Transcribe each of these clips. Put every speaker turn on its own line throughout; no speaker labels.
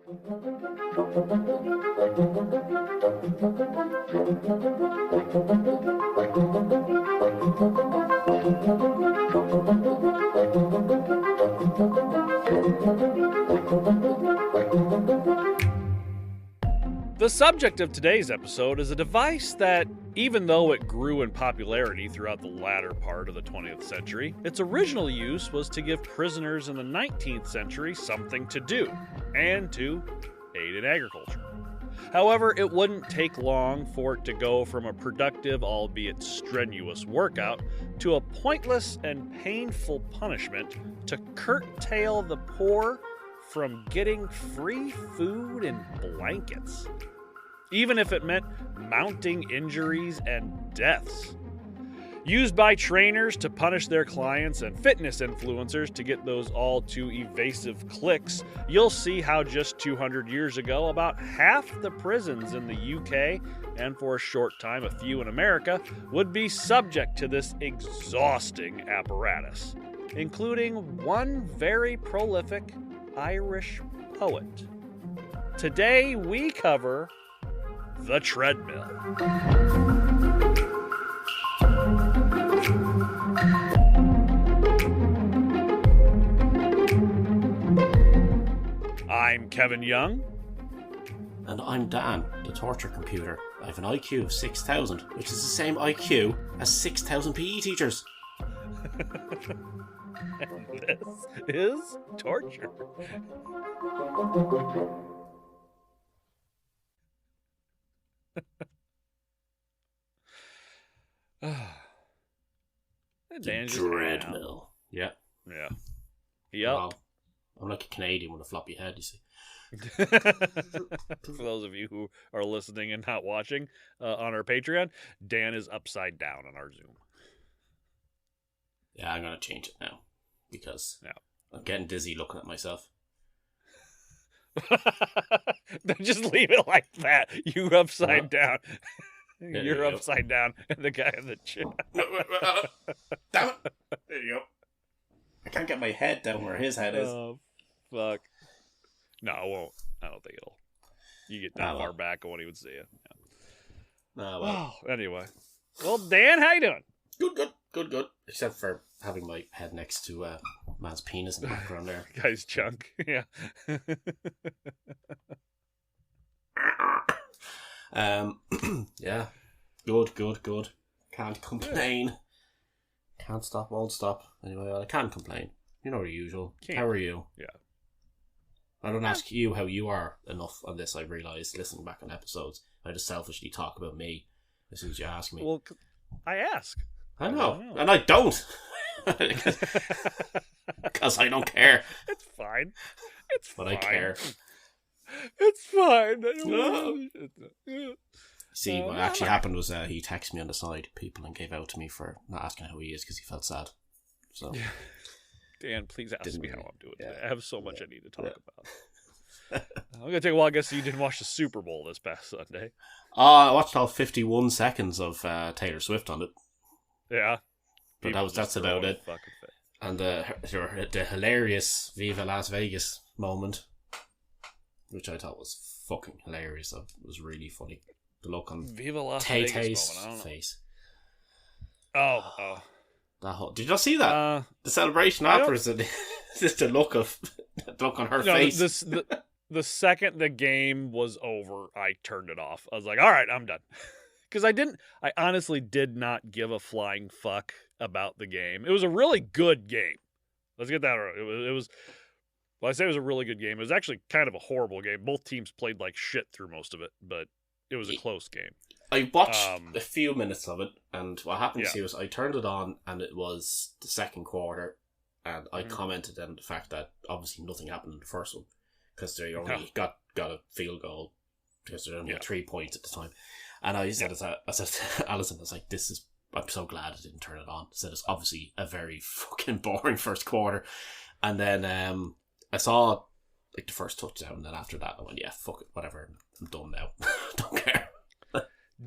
The subject of today's episode is a device that, even though it grew in popularity throughout the latter part of the 20th century, its original use was to give prisoners in the 19th century something to do, and to aid in agriculture. However, it wouldn't take long for it to go from a productive, albeit strenuous workout to a pointless and painful punishment to curtail the poor from getting free food and blankets, even if it meant mounting injuries and deaths. Used by trainers to punish their clients and fitness influencers to get those all too evasive clicks, you'll see how just 200 years ago, about half the prisons in the UK, and for a short time a few in America, would be subject to this exhausting apparatus, including one very prolific Irish poet. Today we cover the treadmill. I'm Kevin Young.
And I'm Dan, the torture computer. I have an IQ of 6,000, which is the same IQ as 6,000 PE teachers.
And this is torture.
The treadmill. Yeah.
Yeah. Yep.
Well, I'm like a Canadian with a floppy head, you see.
For those of you who are listening and not watching on our Patreon, Dan is upside down on our Zoom.
Yeah, I'm going to change it now because I'm getting dizzy looking at myself.
Just leave it like that. You upside down.
Yeah,
You're upside down, and the guy in the chair.
Damn it! There you go. I can't get my head down where his head is.
Oh, fuck. No, I won't. I don't think it'll. You get that far back, I won't even see it.
Yeah. Well.
Anyway. Well, Dan, how you doing?
Good. Except for having my head next to man's penis in the background there.
Guy's chunk. Yeah.
Yeah. Good. Can't complain. Can't stop, won't stop. Anyway, I can't complain. You know the usual.
Can't.
How are you?
Yeah.
I don't ask you how you are enough on this, I realised, listening back on episodes. I just selfishly talk about me as soon as you ask me.
Well, I ask.
I know. And I don't. Because I don't care.
It's fine.
But I care.
It's fine.
See, what actually happened was he texted me on the side, people, and gave out to me for not asking how he is because he felt sad. So,
Dan, please ask me how I'm doing today. I have so much I need to talk about. I'm going to take a while. I guess you didn't watch the Super Bowl this past Sunday.
I watched all 51 seconds of Taylor Swift on it.
Yeah.
But that's about it. And the hilarious Viva Las Vegas moment, which I thought was fucking hilarious. It was really funny. The look on Tay-Tay's face.
Oh.
Did you not see that? The celebration afterwards, just the look on her face.
The second the game was over, I turned it off. I was like, all right, I'm done. Because I honestly did not give a flying fuck about the game. It was a really good game. Let's get that right. It was, well, I say it was a really good game. It was actually kind of a horrible game. Both teams played like shit through most of it, but it was a close game.
I watched a few minutes of it, and what happened to see was I turned it on, and it was the second quarter, and I commented on the fact that obviously nothing happened in the first one, because they only got a field goal, because they only had 3 points at the time. And I said, I said to Alison, I was like, I'm so glad I didn't turn it on. I said, it's obviously a very fucking boring first quarter. And then I saw like the first touchdown, and then after that I went, yeah, fuck it, whatever, I'm done now. Don't care.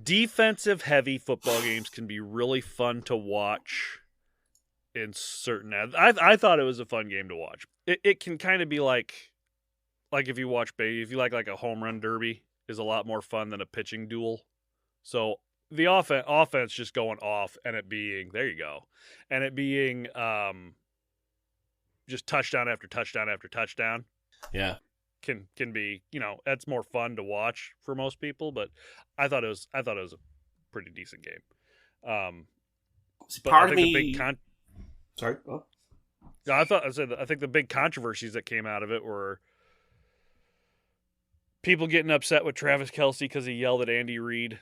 Defensive heavy football games can be really fun to watch in certain I thought it was a fun game to watch. It can kind of be like like if you watch if you like a home run derby is a lot more fun than a pitching duel. So the offense just going off and it being, there you go, and it being just touchdown after touchdown after touchdown.
Yeah.
Can be, that's more fun to watch for most people, but I thought it was a pretty decent game.
But part of me. Sorry. Oh.
I think the big controversies that came out of it were people getting upset with Travis Kelce because he yelled at Andy Reid,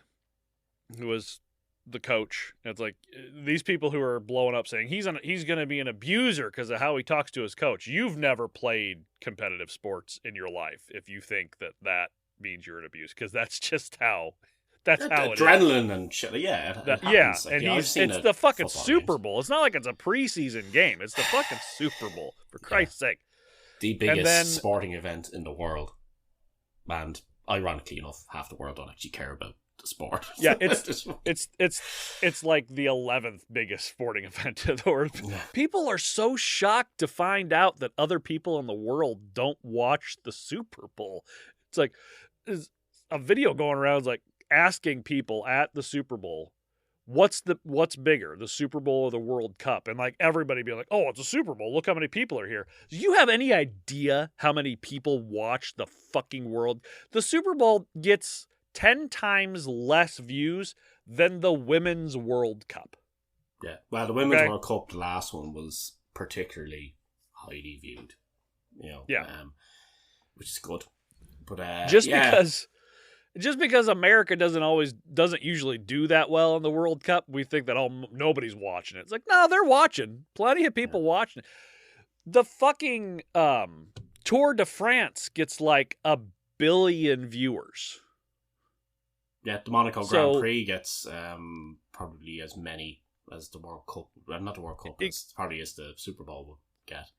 who was the coach. And it's like these people who are blowing up saying he's going to be an abuser because of how he talks to his coach. You've never played competitive sports in your life if you think that means you're an abuse, because that's just how. That's how it
adrenaline and shit. Yeah, it happens.
And it's the fucking Super Bowl. It's not like it's a preseason game. It's the fucking Super Bowl, for Christ's sake.
The biggest sporting event in the world. And ironically enough, half the world don't actually care about the sport.
Yeah, it's like the 11th biggest sporting event in the world. Yeah. People are so shocked to find out that other people in the world don't watch the Super Bowl. It's like there's a video going around. It's like asking people at the Super Bowl, what's bigger, the Super Bowl or the World Cup? And like everybody be like, oh, it's a Super Bowl. Look how many people are here. Do you have any idea how many people watch the fucking world? The Super Bowl gets 10 times less views than the Women's World Cup.
Yeah. Well, the Women's World Cup, the last one, was particularly highly viewed. Which is good. But Just because America doesn't usually do that well in the World Cup, we think that nobody's watching it. It's like, no, they're watching. Plenty of people watching it. The fucking Tour de France gets like 1 billion viewers. Yeah, the Monaco Grand Prix gets probably as many as the World Cup. Well, not the World Cup. It's probably as the Super Bowl would get.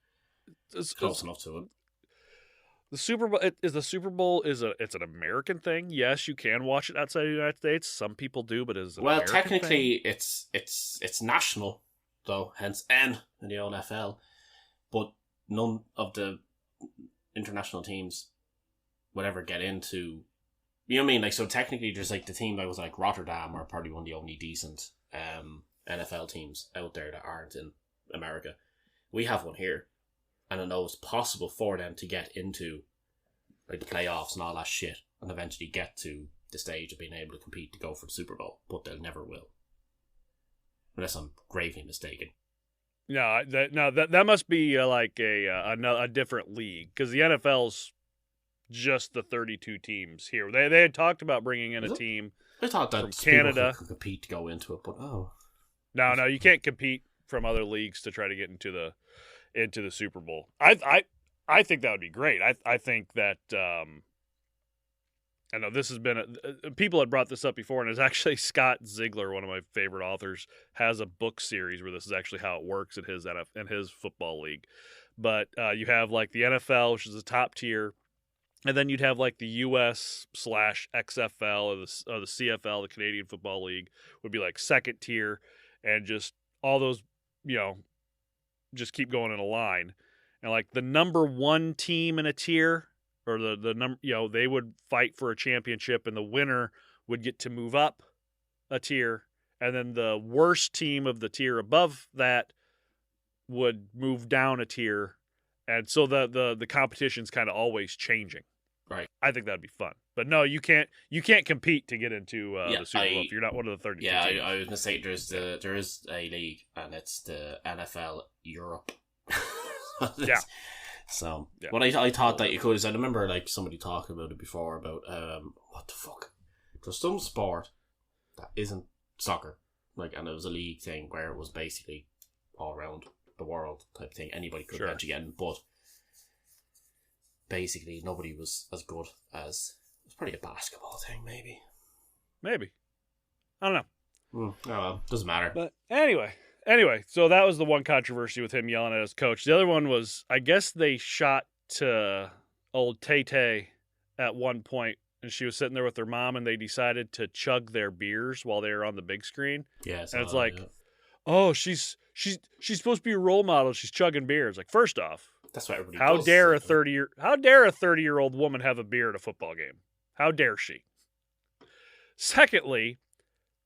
It's close enough to it.
The Super Bowl it's an American thing. Yes, you can watch it outside of the United States. Some people do, but American
technically
thing?
it's national though, hence N in the NFL. But none of the international teams would ever get into. You know what I mean? Like, so technically, there's like the team that was like Rotterdam are probably one of the only decent NFL teams out there that aren't in America. We have one here. And I know it's possible for them to get into like the playoffs and all that shit and eventually get to the stage of being able to compete to go for the Super Bowl, but they'll never will. Unless I'm gravely mistaken.
No, that must be like a different league, because the NFL's just the 32 teams here. They had talked about bringing in a team.
I thought that
from Canada
could compete to go into it, but
no, you can't compete from other leagues to try to get into the Super Bowl. I think that would be great. I think that I know this has been people had brought this up before, and it's actually Scott Ziegler, one of my favorite authors, has a book series where this is actually how it works in his football league. But you have like the NFL, which is the top tier, and then you'd have like the US/XFL or the CFL, the Canadian Football League, would be like second tier, and just all those, just keep going in a line. And like the number one team in a tier, or the number, they would fight for a championship, and the winner would get to move up a tier, and then the worst team of the tier above that would move down a tier, and so the competition's kind of always changing.
Right.
I think that'd be fun. But no, you can't compete to get into the Super Bowl if you're not one of the 32 teams.
I was gonna say there is a league, and it's the NFL Europe.
Yeah.
So, what I thought that you could is, I remember like somebody talking about it before about what the fuck. There's some sport that isn't soccer, like, and it was a league thing where it was basically all around the world type thing. Anybody could eventually get in, but basically nobody was as good as. It was probably a basketball thing, maybe. I don't know. Oh well, doesn't matter.
But anyway, so that was the one controversy with him yelling at his coach. The other one was, I guess they shot to old Tay-Tay at one point, and she was sitting there with her mom, and they decided to chug their beers while they were on the big screen.
Yeah,
and it's like, oh, she's supposed to be a role model. She's chugging beers. Like, first off,
That's what everybody
How
does.
dare a 30-year-old woman have a beer at a football game? How dare she? Secondly,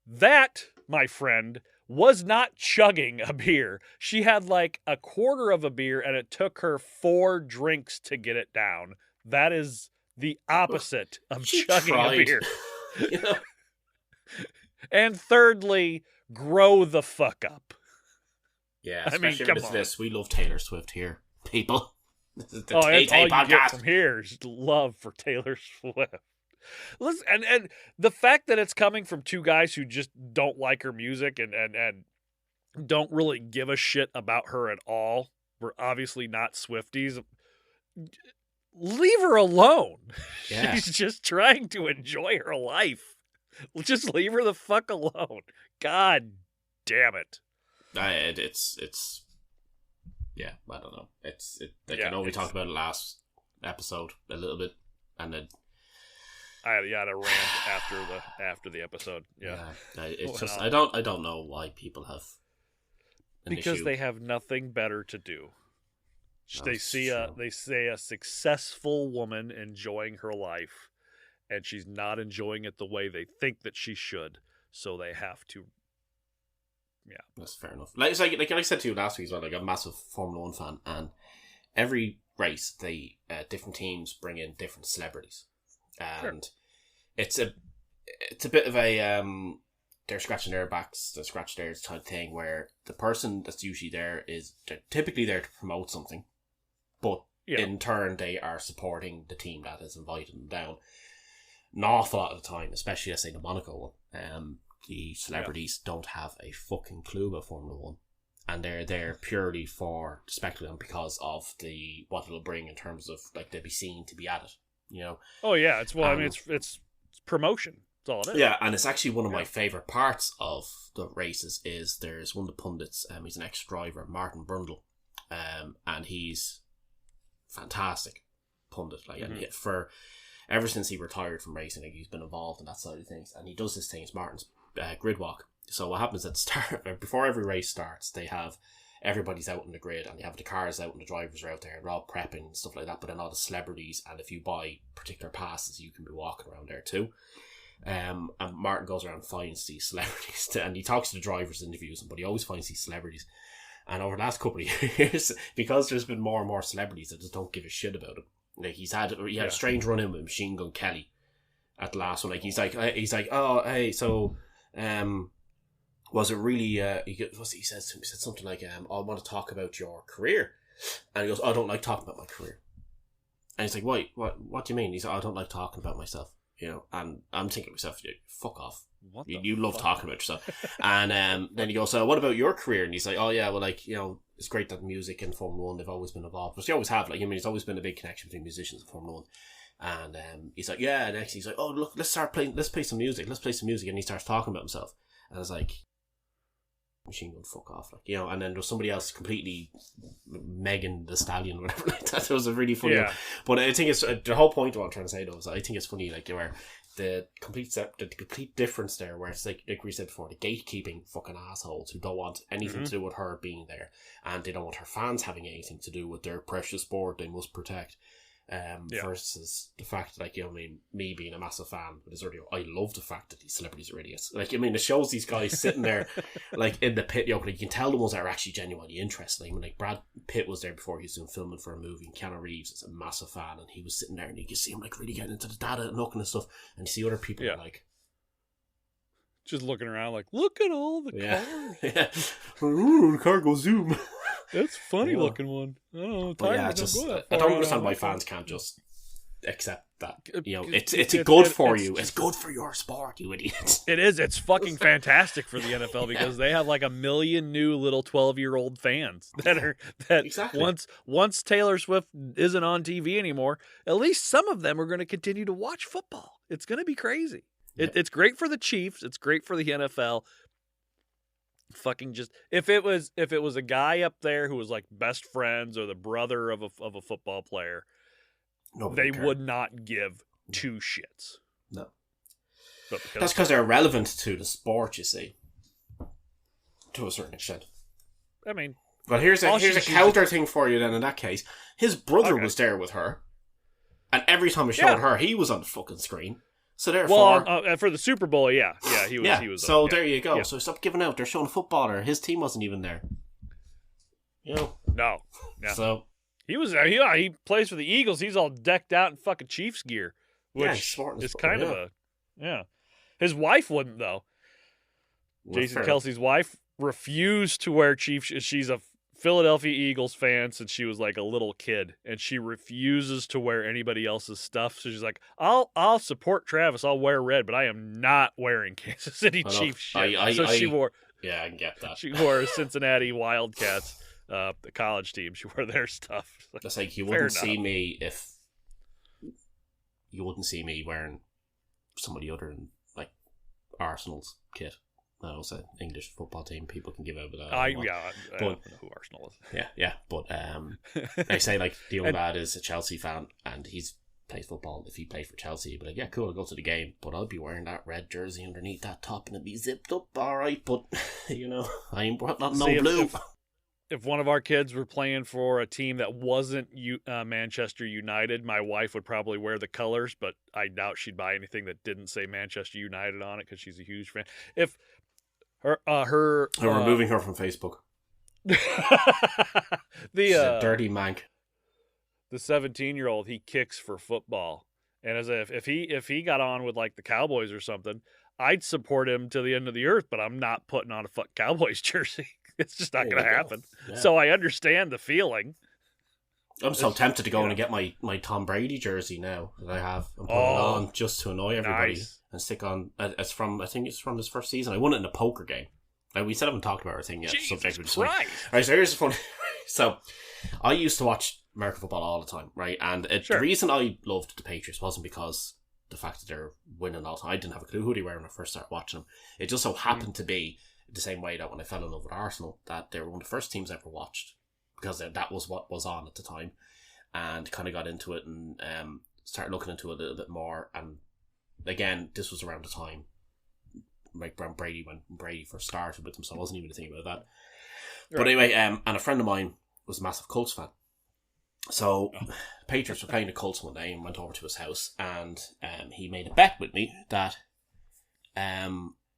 that, my friend, was not chugging a beer. She had like a quarter of a beer, and it took her 4 drinks to get it down. That is the opposite of chugging a beer.
You know?
And thirdly, grow the fuck up.
Yeah,
especially
come on. This. We love Taylor Swift here, people. This is the
that's all you
podcast.
get from here is love for Taylor Swift. Listen, and the fact that it's coming from 2 guys who just don't like her music and don't really give a shit about her at all. We're obviously not Swifties. Leave her alone.
Yeah.
She's just trying to enjoy her life. Just leave her the fuck alone. God damn it.
It's yeah, I don't know. I know we talked about it last episode a little bit, and then
I had a rant after the episode. Yeah,
it's just I don't know why people have
because
issue.
They have nothing better to do. They say a successful woman enjoying her life, and she's not enjoying it the way they think that she should, so they have to. Yeah,
that's fair enough. Like I said to you last week as well, like I'm a massive Formula 1 fan, and every race they different teams bring in different celebrities, and it's a bit of a they're scratching their backs, they're scratching theirs type thing, where the person that's usually there they're typically there to promote something, but in turn they are supporting the team that has invited them down. An awful lot of the time, especially let's say the Monaco one, the celebrities don't have a fucking clue about Formula 1. And they're there purely for the spectacle and because of what it'll bring in terms of like they'll be seen to be at it, you know.
Oh yeah, it's promotion. That's all it is.
Yeah, and it's actually one of my favourite parts of the races is there's one of the pundits, he's an ex-driver, Martin Brundle, and he's fantastic pundit, like and for ever since he retired from racing, like he's been involved in that side of things, and he does this thing, it's Martin's grid walk. So what happens at the start, before every race starts, they have everybody's out in the grid and they have the cars out and the drivers are out there and they're all prepping and stuff like that, but then all the celebrities, and if you buy particular passes you can be walking around there too. And Martin goes around and finds these celebrities and he talks to the drivers, interviews them, but he always finds these celebrities. And over the last couple of years, because there's been more and more celebrities that just don't give a shit about him, like he had a strange run in with Machine Gun Kelly at the last one. Like he's like, oh hey, so was it really he said something like I want to talk about your career, and he goes, I don't like talking about my career. And he's like, why, what do you mean? He's like, I don't like talking about myself, you know. And I'm thinking to myself, fuck off, you love talking about yourself. And then he goes, so what about your career? And he's like, oh yeah, well, like, you know, it's great that music and Formula 1 they've always been involved, but they always have, like, I mean, there's always been a big connection between musicians and Formula 1. And he's like, yeah, and next he's like, oh look, let's play some music, and he starts talking about himself, and I was like, Machine Gun, fuck off, like, you know. And then there's somebody else completely, Megan the Stallion, whatever, like that. It was a really funny one. But I think it's the whole point of what I'm trying to say though is I think it's funny, like, where the complete difference there, where it's like we said before, the gatekeeping fucking assholes who don't want anything to do with her being there, and they don't want her fans having anything to do with their precious sport they must protect. Versus the fact that, like, you know, I mean, me being a massive fan, but it's already, I love the fact that these celebrities are idiots. Like, I mean, it shows these guys sitting there, like, in the pit, you know, like, you can tell the ones that are actually genuinely interested. I mean, like, Brad Pitt was there before he was doing filming for a movie, and Keanu Reeves is a massive fan, and he was sitting there, and you can see him, like, really getting into the data and looking and stuff, and you see other people like,
just looking around like, look at all the cars.
Ooh, the car goes zoom.
That's a funny looking one. Oh,
I don't understand why fans can't just accept that. You know, it's good for you. It's good for your sport, you idiots.
It is. It's fucking fantastic for the NFL because they have like 1 million new little 12-year-old fans once Taylor Swift isn't on TV anymore, at least some of them are going to continue to watch football. It's going to be crazy. It's great for the Chiefs. It's great for the NFL. Fucking just if it was a guy up there who was like best friends or the brother of a football player, they would not give 2 shits.
No, that's because they're relevant to the sport. You see, to a certain extent.
I mean,
Well, here's a counter thing for you then in that case. His brother was there with her, and every time it showed her, he was on the fucking screen. So therefore...
Well, for the Super Bowl, he was.
Yeah,
he was
so there you go. Yeah. So stop giving out. They're showing a footballer. His team wasn't even there. You know?
No. Yeah.
So...
He plays for the Eagles. He's all decked out in fucking Chiefs gear, which is kind of a... Yeah. His wife wouldn't, though. Well, Jason Kelsey's wife refused to wear Chiefs. She's a Philadelphia Eagles fan since she was like a little kid, and she refuses to wear anybody else's stuff. So she's like, I'll support Travis. I'll wear red, but I am not wearing Kansas City Chiefs shit. She wore...
Yeah, I can get that.
She wore Cincinnati Wildcats, the college team. She wore their stuff.
It's like you wouldn't see me if... You wouldn't see me wearing somebody other than like Arsenal's kit. That was an English football team. People can give out that. I don't know who Arsenal is. Yeah. But they say like the young lad is a Chelsea fan and he's plays football. If he played for Chelsea, he'd be like, yeah, cool, I'll go to the game, but I'll be wearing that red jersey underneath that top and it'd be zipped up, all right. But you know, I ain't not no blue.
If one of our kids were playing for a team that wasn't Manchester United, my wife would probably wear the colors, but I doubt she'd buy anything that didn't say Manchester United on it because she's a huge fan. If we're
removing her from Facebook. She's a dirty mank.
The 17-year-old, he kicks for football, and as if he got on with like the Cowboys or something, I'd support him to the end of the earth. But I'm not putting on a Cowboys jersey. It's just not going to happen. Yeah. So I understand the feeling.
I'm so tempted to go and get my Tom Brady jersey now that I have and put it on just to annoy everybody and stick on. I think it's from his first season. I won it in a poker game. We still haven't talked about our thing yet. Subject we just right, so here's the fun. So I used to watch American football all the time, right? And the reason I loved the Patriots wasn't because the fact that they're winning all the time. I didn't have a clue who they were when I first started watching them. It just so happened to be the same way that when I fell in love with Arsenal, that they were one of the first teams I ever watched because that was what was on at the time, and kind of got into it and started looking into it a little bit more. And again, this was around the time like when Brady first started with them, so I wasn't even thinking about that. Right. But anyway, and a friend of mine was a massive Colts fan. So Patriots were playing the Colts one day and went over to his house, and he made a bet with me that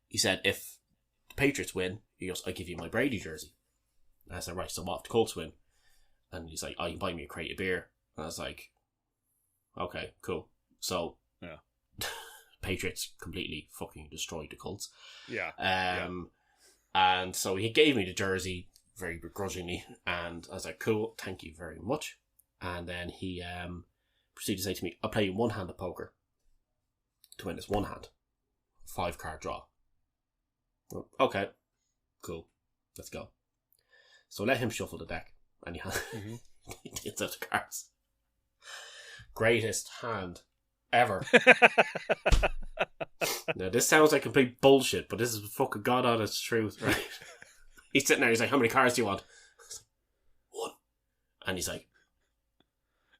he said, if the Patriots win, he goes, I give you my Brady jersey. And I said, right, so what if the Colts win? And he's like, oh, you can buy me a crate of beer. And I was like, okay, cool. So Patriots completely fucking destroyed the Colts.
Yeah.
And so he gave me the jersey very begrudgingly, and I was like, cool, thank you very much. And then he proceeded to say to me, I'll play you one hand of poker to win this one hand. 5-card draw. Okay, cool, let's go. So let him shuffle the deck, and he gets out the cards. Greatest hand ever. Now this sounds like complete bullshit, but this is fucking God honest truth, right? He's sitting there, he's like, how many cards do you want? One. And he's like,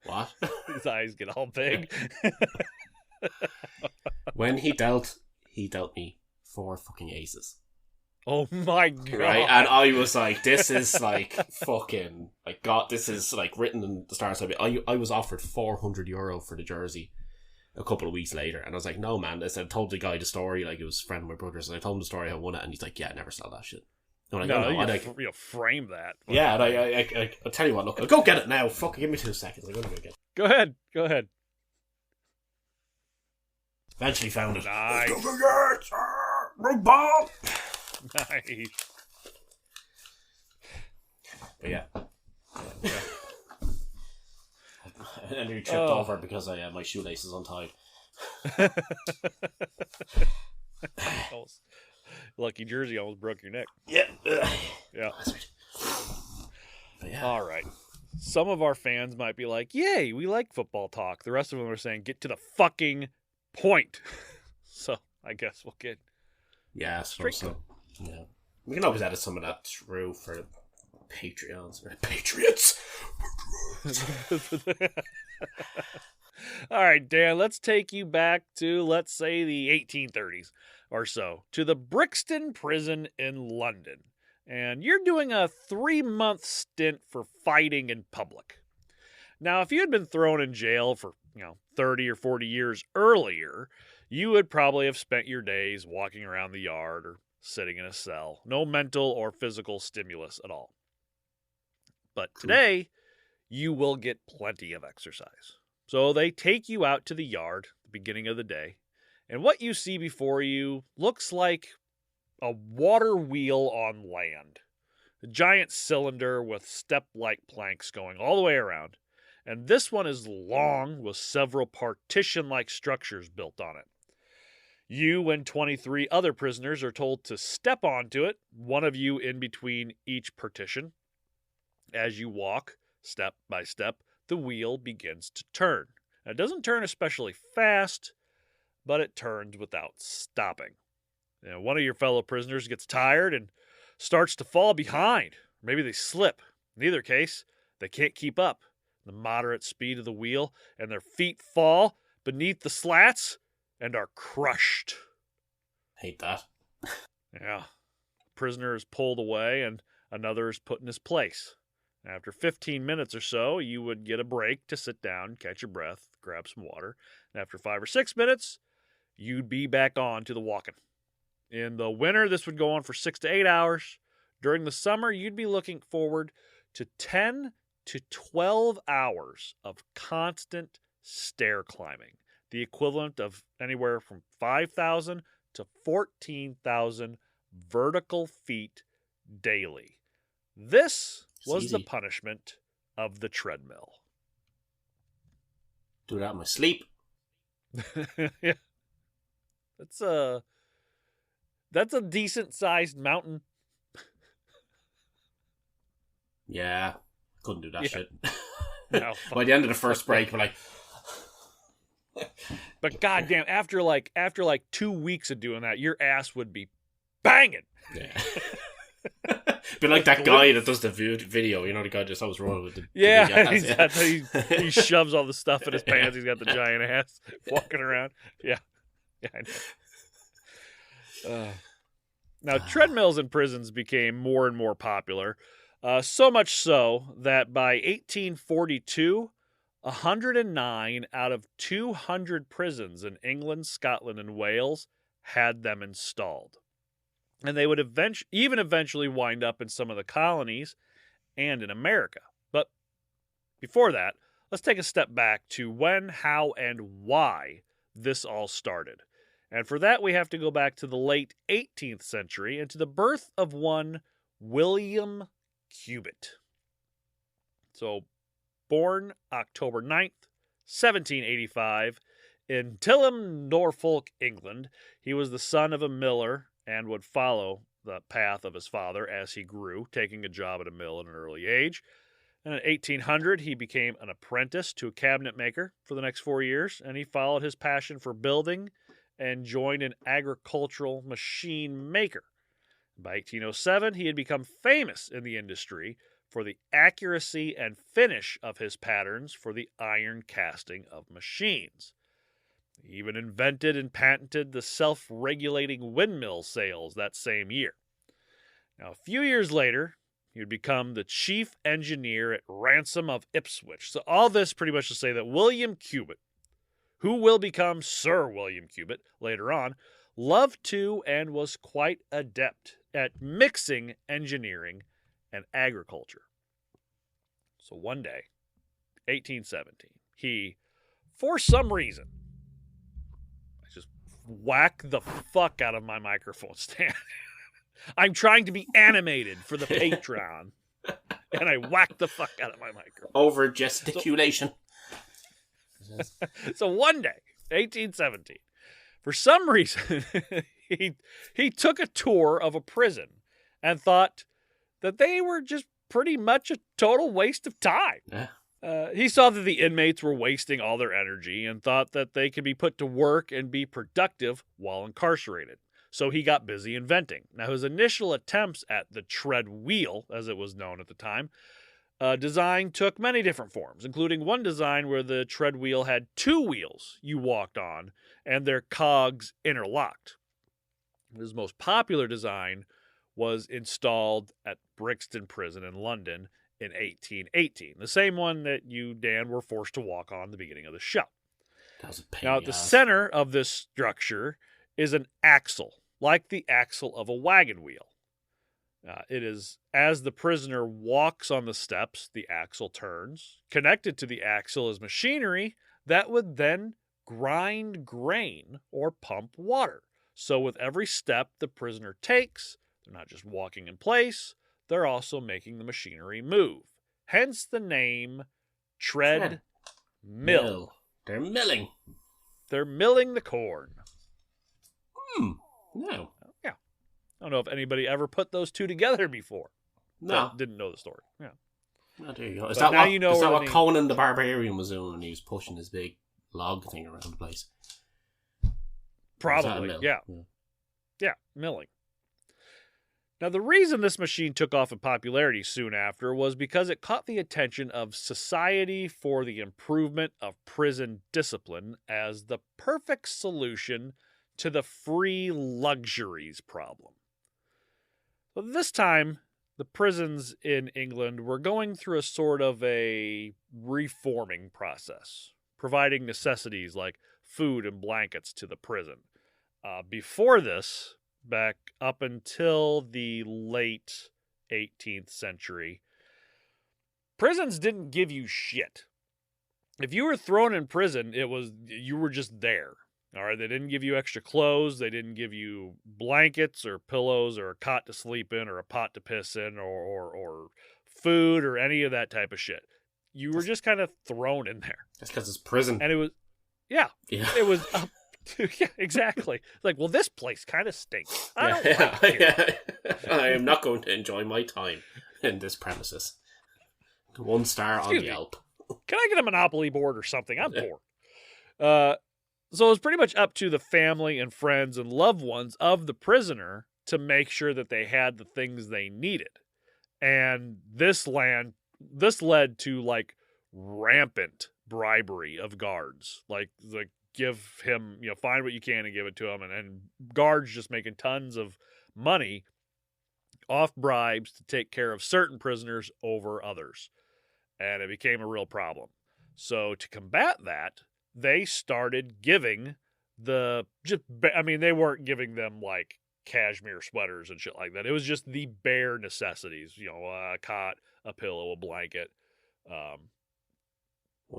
what?
His eyes get all big.
When he dealt me 4 fucking aces.
Oh my God.
Right? And I was like, this is like fucking, like, God, this is like written in the stars. I was offered €400 for the jersey a couple of weeks later, and I was like, no man. I told the guy the story, like it was a friend of my brother's, and I told him the story how I won it, and he's like, yeah, I never sell that shit. Like,
you frame that.
Yeah, and I'll tell you what, look, I'll go get it now. Fuck, give me 2 seconds. I'm going to go get it.
Go ahead.
Eventually found it.
Nice.
Let's go get it! Big ball!
Nice.
But yeah. And he tripped over because my shoelace is untied.
Lucky jersey almost broke your neck.
Yeah.
Yeah.
But yeah.
All right. Some of our fans might be like, yay, we like football talk. The rest of them are saying, get to the fucking point. So I guess we'll get...
Yeah, so. Yeah. We can always edit some of that through for Patreons. Patriots!
All right, Dan, let's take you back to, let's say, the 1830s or so, to the Brixton prison in London. and you're doing a 3-month stint for fighting in public. Now, if you had been thrown in jail for, 30 or 40 years earlier, you would probably have spent your days walking around the yard or sitting in a cell. No mental or physical stimulus at all. But today, you will get plenty of exercise. So they take you out to the yard at the beginning of the day, and what you see before you looks like a water wheel on land. A giant cylinder with step-like planks going all the way around. And this one is long with several partition-like structures built on it. You and 23 other prisoners are told to step onto it, one of you in between each partition. As you walk, step by step, the wheel begins to turn. Now, it doesn't turn especially fast, but it turns without stopping. One of your fellow prisoners gets tired and starts to fall behind. Maybe they slip. In either case, they can't keep up. The moderate speed of the wheel, and their feet fall beneath the slats and are crushed.
Hate that.
Yeah. Prisoner is pulled away and another is put in his place. After 15 minutes or so, you would get a break to sit down, catch your breath, grab some water. And after 5 or 6 minutes, you'd be back on to the walking. In the winter, this would go on for 6 to 8 hours. During the summer, you'd be looking forward to 10 to 12 hours of constant stair climbing, the equivalent of anywhere from 5,000 to 14,000 vertical feet daily. This was the punishment of the treadmill.
Do that in my sleep.
Yeah. That's a decent-sized mountain.
Yeah. Couldn't do that shit.
No,
by the end of the first break, we're like...
But goddamn, after 2 weeks of doing that, your ass would be banging.
Yeah. Be like that guy that does the video, the guy just always rolling with the
he shoves all the stuff in his pants. He's got the giant ass walking around. Yeah, I know. Now, treadmills in prisons became more and more popular. So much so that by 1842, 109 out of 200 prisons in England, Scotland, and Wales had them installed. And they would eventually wind up in some of the colonies and in America. But before that, let's take a step back to when, how, and why this all started. And for that, we have to go back to the late 18th century and to the birth of one William Uppbeat. So, born October 9th, 1785, in Tilham, Norfolk, England, he was the son of a miller and would follow the path of his father as he grew, taking a job at a mill at an early age. And in 1800, he became an apprentice to a cabinet maker for the next 4 years, and he followed his passion for building and joined an agricultural machine maker. By 1807, he had become famous in the industry for the accuracy and finish of his patterns for the iron casting of machines. He even invented and patented the self-regulating windmill sails that same year. Now, a few years later, he would become the chief engineer at Ransom of Ipswich. So all this pretty much to say that William Uppbeat, who will become Sir William Uppbeat later on, loved to and was quite adept at mixing engineering and agriculture. So one day, 1817, he, for some reason, I just whack the fuck out of my microphone stand. I'm trying to be animated for the Patreon, and I whack the fuck out of my microphone.
Over gesticulation.
So one day, 1817, for some reason, he took a tour of a prison and thought that they were just pretty much a total waste of time.
Yeah.
He saw that the inmates were wasting all their energy and thought that they could be put to work and be productive while incarcerated. So he got busy inventing. Now, his initial attempts at the tread wheel, as it was known at the time, design took many different forms, including one design where the tread wheel had 2 wheels you walked on and their cogs interlocked. His most popular design was installed at Brixton Prison in London in 1818. The same one that you, Dan, were forced to walk on the beginning of the show.
That was a pain.
Now, at the center of this structure is an axle, like the axle of a wagon wheel. It is as the prisoner walks on the steps, the axle turns. Connected to the axle is machinery that would then grind grain or pump water. So with every step the prisoner takes, they're not just walking in place, they're also making the machinery move. Hence the name Treadmill.
They're milling.
They're milling the corn.
No.
Yeah. I don't know if anybody ever put those two together before.
No.
Didn't know the story. Yeah.
Oh, there you go.
Is
that
now
what,
you know
is that what
name...
Conan the Barbarian was doing when he was pushing his big log thing around the place?
Probably, yeah, milling. Now, the reason this machine took off in popularity soon after was because it caught the attention of Society for the Improvement of Prison Discipline as the perfect solution to the free luxuries problem. So this time, the prisons in England were going through a sort of a reforming process, providing necessities like food and blankets to the prison. Before this, back up until the late 18th century, prisons didn't give you shit. If you were thrown in prison, you were just there. All right, they didn't give you extra clothes. They didn't give you blankets or pillows or a cot to sleep in or a pot to piss in or food or any of that type of shit. You were just kind of thrown in there.
That's because it's prison.
And it was, it was up to, exactly. Like, well, this place kind of stinks. I don't like it.
I am not going to enjoy my time in this premises. 1 star on Yelp.
Can I get a Monopoly board or something? I'm poor. So it was pretty much up to the family and friends and loved ones of the prisoner to make sure that they had the things they needed. And this led to like rampant bribery of guards. Like give him, find what you can and give it to him. And guards just making tons of money off bribes to take care of certain prisoners over others. And it became a real problem. So to combat that, they started giving they weren't giving them like cashmere sweaters and shit like that. It was just the bare necessities, a cot, a pillow, a blanket,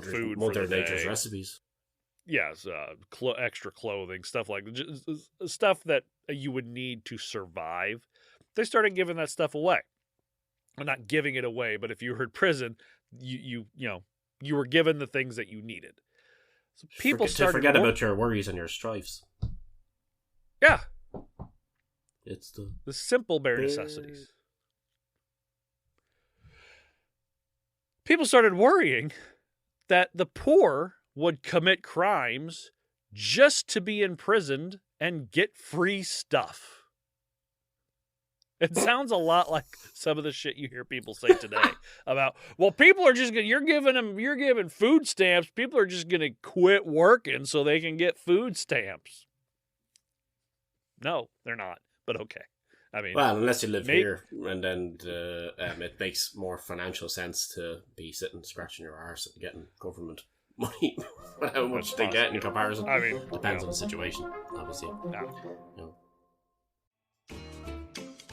food,
Mother Nature's recipes.
Yes, extra clothing, stuff like stuff that you would need to survive. They started giving that stuff away. Well, not giving it away, but if you were in prison, you were given the things that you needed. So people started
to forget about your worries and your strifes.
Yeah.
It's
the simple bare necessities. People started worrying that the poor would commit crimes just to be imprisoned and get free stuff. It sounds a lot like some of the shit you hear people say today about, well, people are just going to, you're giving food stamps. People are just going to quit working so they can get food stamps. No, they're not, but okay. I mean,
well, unless you live here, and then it makes more financial sense to be sitting scratching your arse and getting government money. How much they get in comparison?
I mean,
depends on the situation, obviously.
No.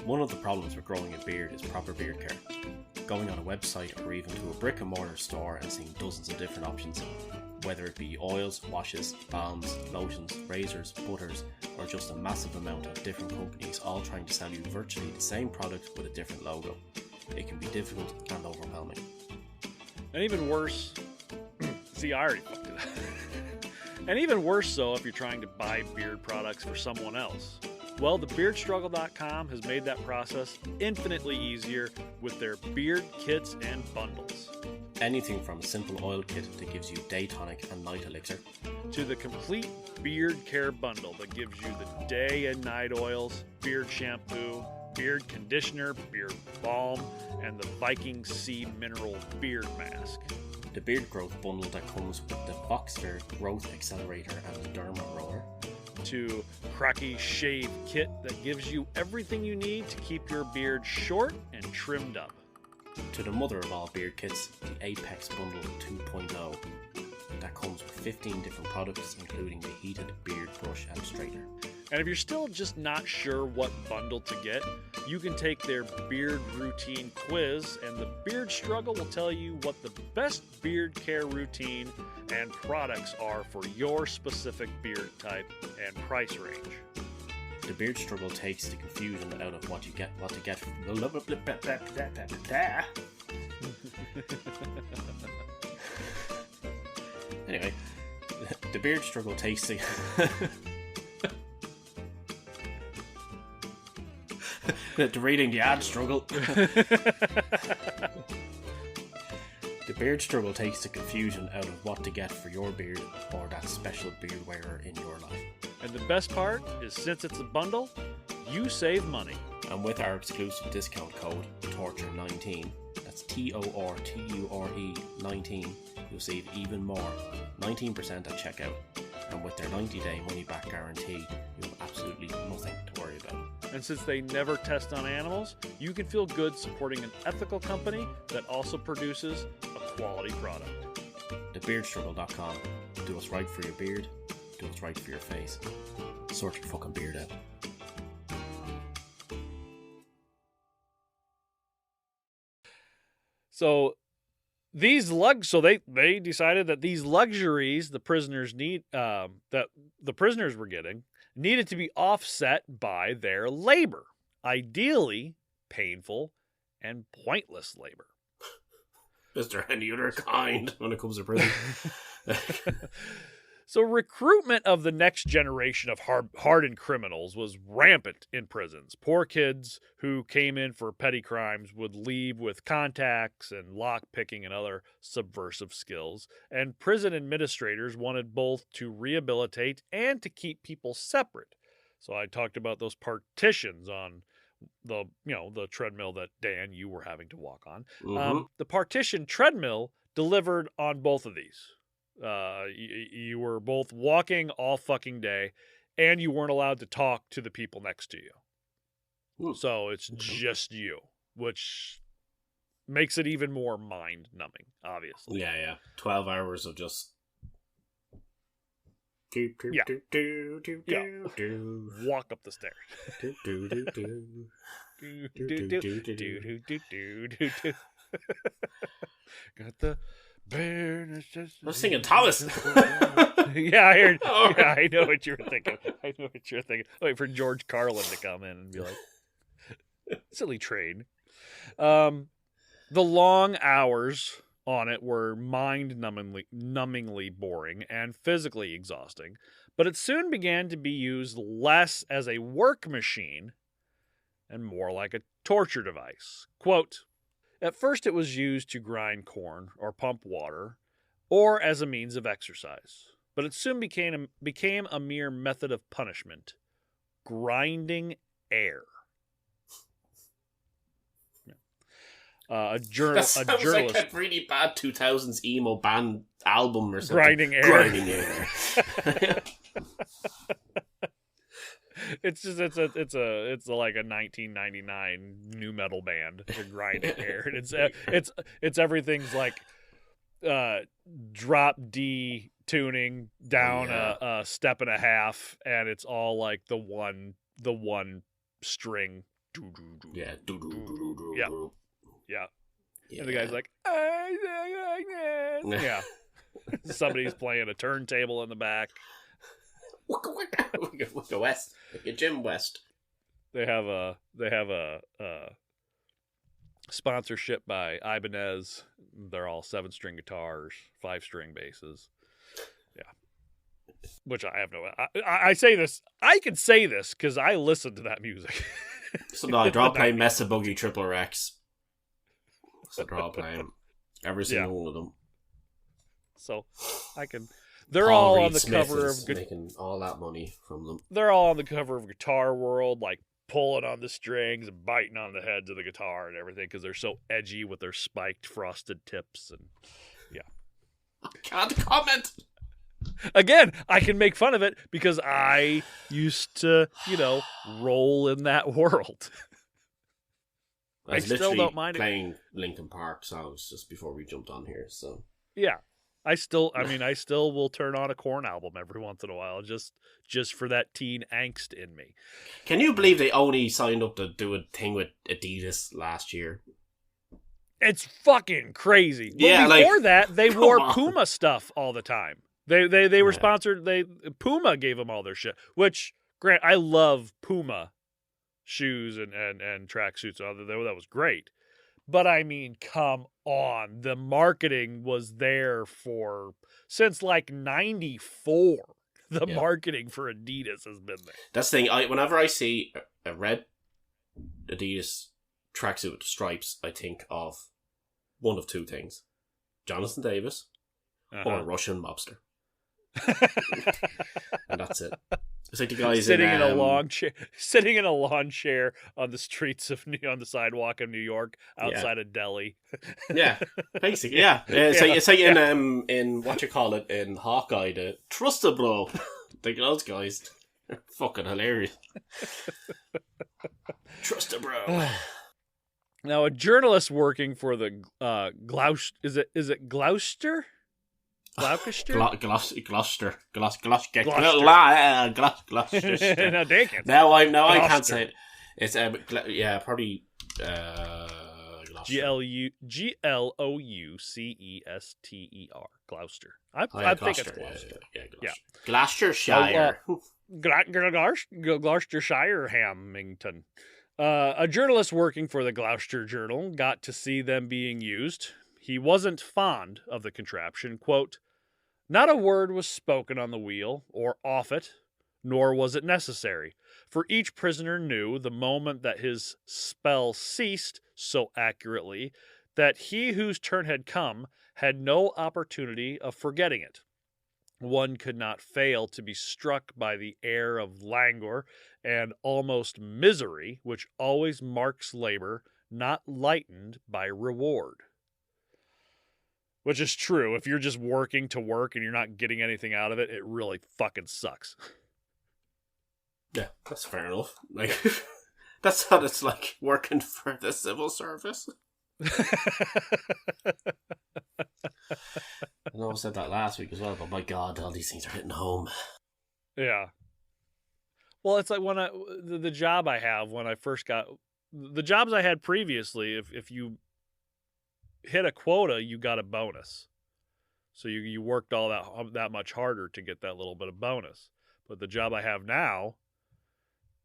One of the problems with growing a beard is proper beard care. Going on a website or even to a brick and mortar store and seeing dozens of different options, whether it be oils, washes, balms, lotions, razors, butters, or just a massive amount of different companies all trying to sell you virtually the same product with a different logo. It can be difficult and overwhelming. And even worse,
see, I already fucked it up. And even worse so if you're trying to buy beard products for someone else. Well, thebeardstruggle.com has made that process infinitely easier with their beard kits and bundles.
Anything from a simple oil kit that gives you day tonic and night elixir,
to the complete beard care bundle that gives you the day and night oils, beard shampoo, beard conditioner, beard balm, and the Viking Sea Mineral Beard Mask.
The beard growth bundle that comes with the Voxsphere Growth Accelerator and the Derma Roller.
to Cracky Shave Kit that gives you everything you need to keep your beard short and trimmed up.
To the mother of all beard kits, the Apex Bundle 2.0. That comes with 15 different products, including the heated beard brush and straightener.
And if you're still just not sure what bundle to get, you can take their beard routine quiz, and the Beard Struggle will tell you what the best beard care routine and products are for your specific beard type and price range.
The Beard Struggle takes the confusion out of what to get. Anyway, the Beard Struggle takes the... the reading the ad struggle. The Beard Struggle takes the confusion out of what to get for your beard or that special beard wearer in your life.
And the best part is, since it's a bundle, you save money. And
with our exclusive discount code, TORTURE19, that's TORTURE 19, you'll save even more, 19% at checkout. And with their 90-day money-back guarantee, you have absolutely nothing to worry about.
And since they never test on animals, you can feel good supporting an ethical company that also produces a quality product.
TheBeardStruggle.com. Do what's right for your beard. Do what's right for your face. Sort your fucking beard out.
So these they decided that these luxuries the prisoners were getting needed to be offset by their labor, ideally painful and pointless labor.
Is there any other kind when it comes to prison?
So recruitment of the next generation of hardened criminals was rampant in prisons. Poor kids who came in for petty crimes would leave with contacts and lock-picking and other subversive skills. And prison administrators wanted both to rehabilitate and to keep people separate. So I talked about those partitions on the treadmill that, Dan, you were having to walk on.
Mm-hmm.
The partition treadmill delivered on both of these. You were both walking all fucking day, and you weren't allowed to talk to the people next to you.
Ooh.
So it's just you, which makes it even more mind-numbing, obviously.
Yeah. 12 hours of just...
Walk up the stairs. Got the... I
was singing Thomas.
Yeah, I heard. Yeah, I know what you were thinking. Wait for George Carlin to come in and be like, silly train. The long hours on it were mind-numbingly boring and physically exhausting, but it soon began to be used less as a work machine and more like a torture device. Quote, at first it was used to grind corn or pump water or as a means of exercise, but it soon became a mere method of punishment, grinding air.
That sounds like a really bad 2000s emo band album or something.
Grinding air.
Grinding air.
It's like a 1999 new metal band, the Grinding Air. And it's everything's like drop D tuning down a step and a half, and it's all like the one string.
Yeah.
Yeah. And the guy's like, yeah. Somebody's playing a turntable in the back.
Wicca West, Jim West.
They have a sponsorship by Ibanez. They're all 7-string guitars, 5-string basses. Yeah, which I have no. I say this. I can say this because I listen to that music.
So no, draw playing Mesa Boogie Triple Rex. So draw playing every single one of them.
So I can. They're
Paul
all
Reed
on the
Smith
cover
is
of
making all that money from them.
They're all on the cover of Guitar World, like pulling on the strings and biting on the heads of the guitar and everything because they're so edgy with their spiked frosted tips and yeah.
I can't comment.
Again, I can make fun of it because I used to, roll in that world.
I was
still don't mind
playing Linkin Park songs just before we jumped on here, so...
Yeah. I still will turn on a Korn album every once in a while, just for that teen angst in me.
Can you believe they only signed up to do a thing with Adidas last year?
It's fucking crazy.
Yeah,
well, before that, they wore Puma stuff all the time. They were sponsored. Puma gave them all their shit. Which, Grant, I love Puma shoes and tracksuits. That was great. But I mean, come on. The marketing was there since like 94. The marketing for Adidas has been there.
That's the thing. Whenever I see a red Adidas tracksuit with stripes, I think of one of two things: Jonathan Davis or a Russian mobster. And that's it. It's like the guys
sitting in a lawn chair on the streets on the sidewalk of New York outside of Delhi.
Yeah, basically, yeah. It's like in what you call it in Hawkeye, the Trusted Bro. Like those guys, fucking hilarious. Trusted Bro.
Now, a journalist working for the Gloucester, is it Gloucester? Gloucester.
No,
they can't.
Now I can't say it. It's probably
Gloucester. Gloucester. I think it's Gloucester.
Yeah. Gloucestershire.
Gloucestershire, Hamilton. A journalist working for the Gloucester Journal got to see them being used. He wasn't fond of the contraption. Quote, "Not a word was spoken on the wheel or off it, nor was it necessary, for each prisoner knew the moment that his spell ceased so accurately that he whose turn had come had no opportunity of forgetting it. One could not fail to be struck by the air of languor and almost misery which always marks labor not lightened by reward." Which is true. If you're just working to work and you're not getting anything out of it, it really fucking sucks.
Yeah, that's fair enough. Like, that's how it's like working for the civil service. I know I said that last week as well, but my God, all these things are hitting home.
Yeah. Well, it's like when the job I have when I first got the jobs I had previously. If you hit a quota, you got a bonus. So you worked all that much harder to get that little bit of bonus. But the job I have now,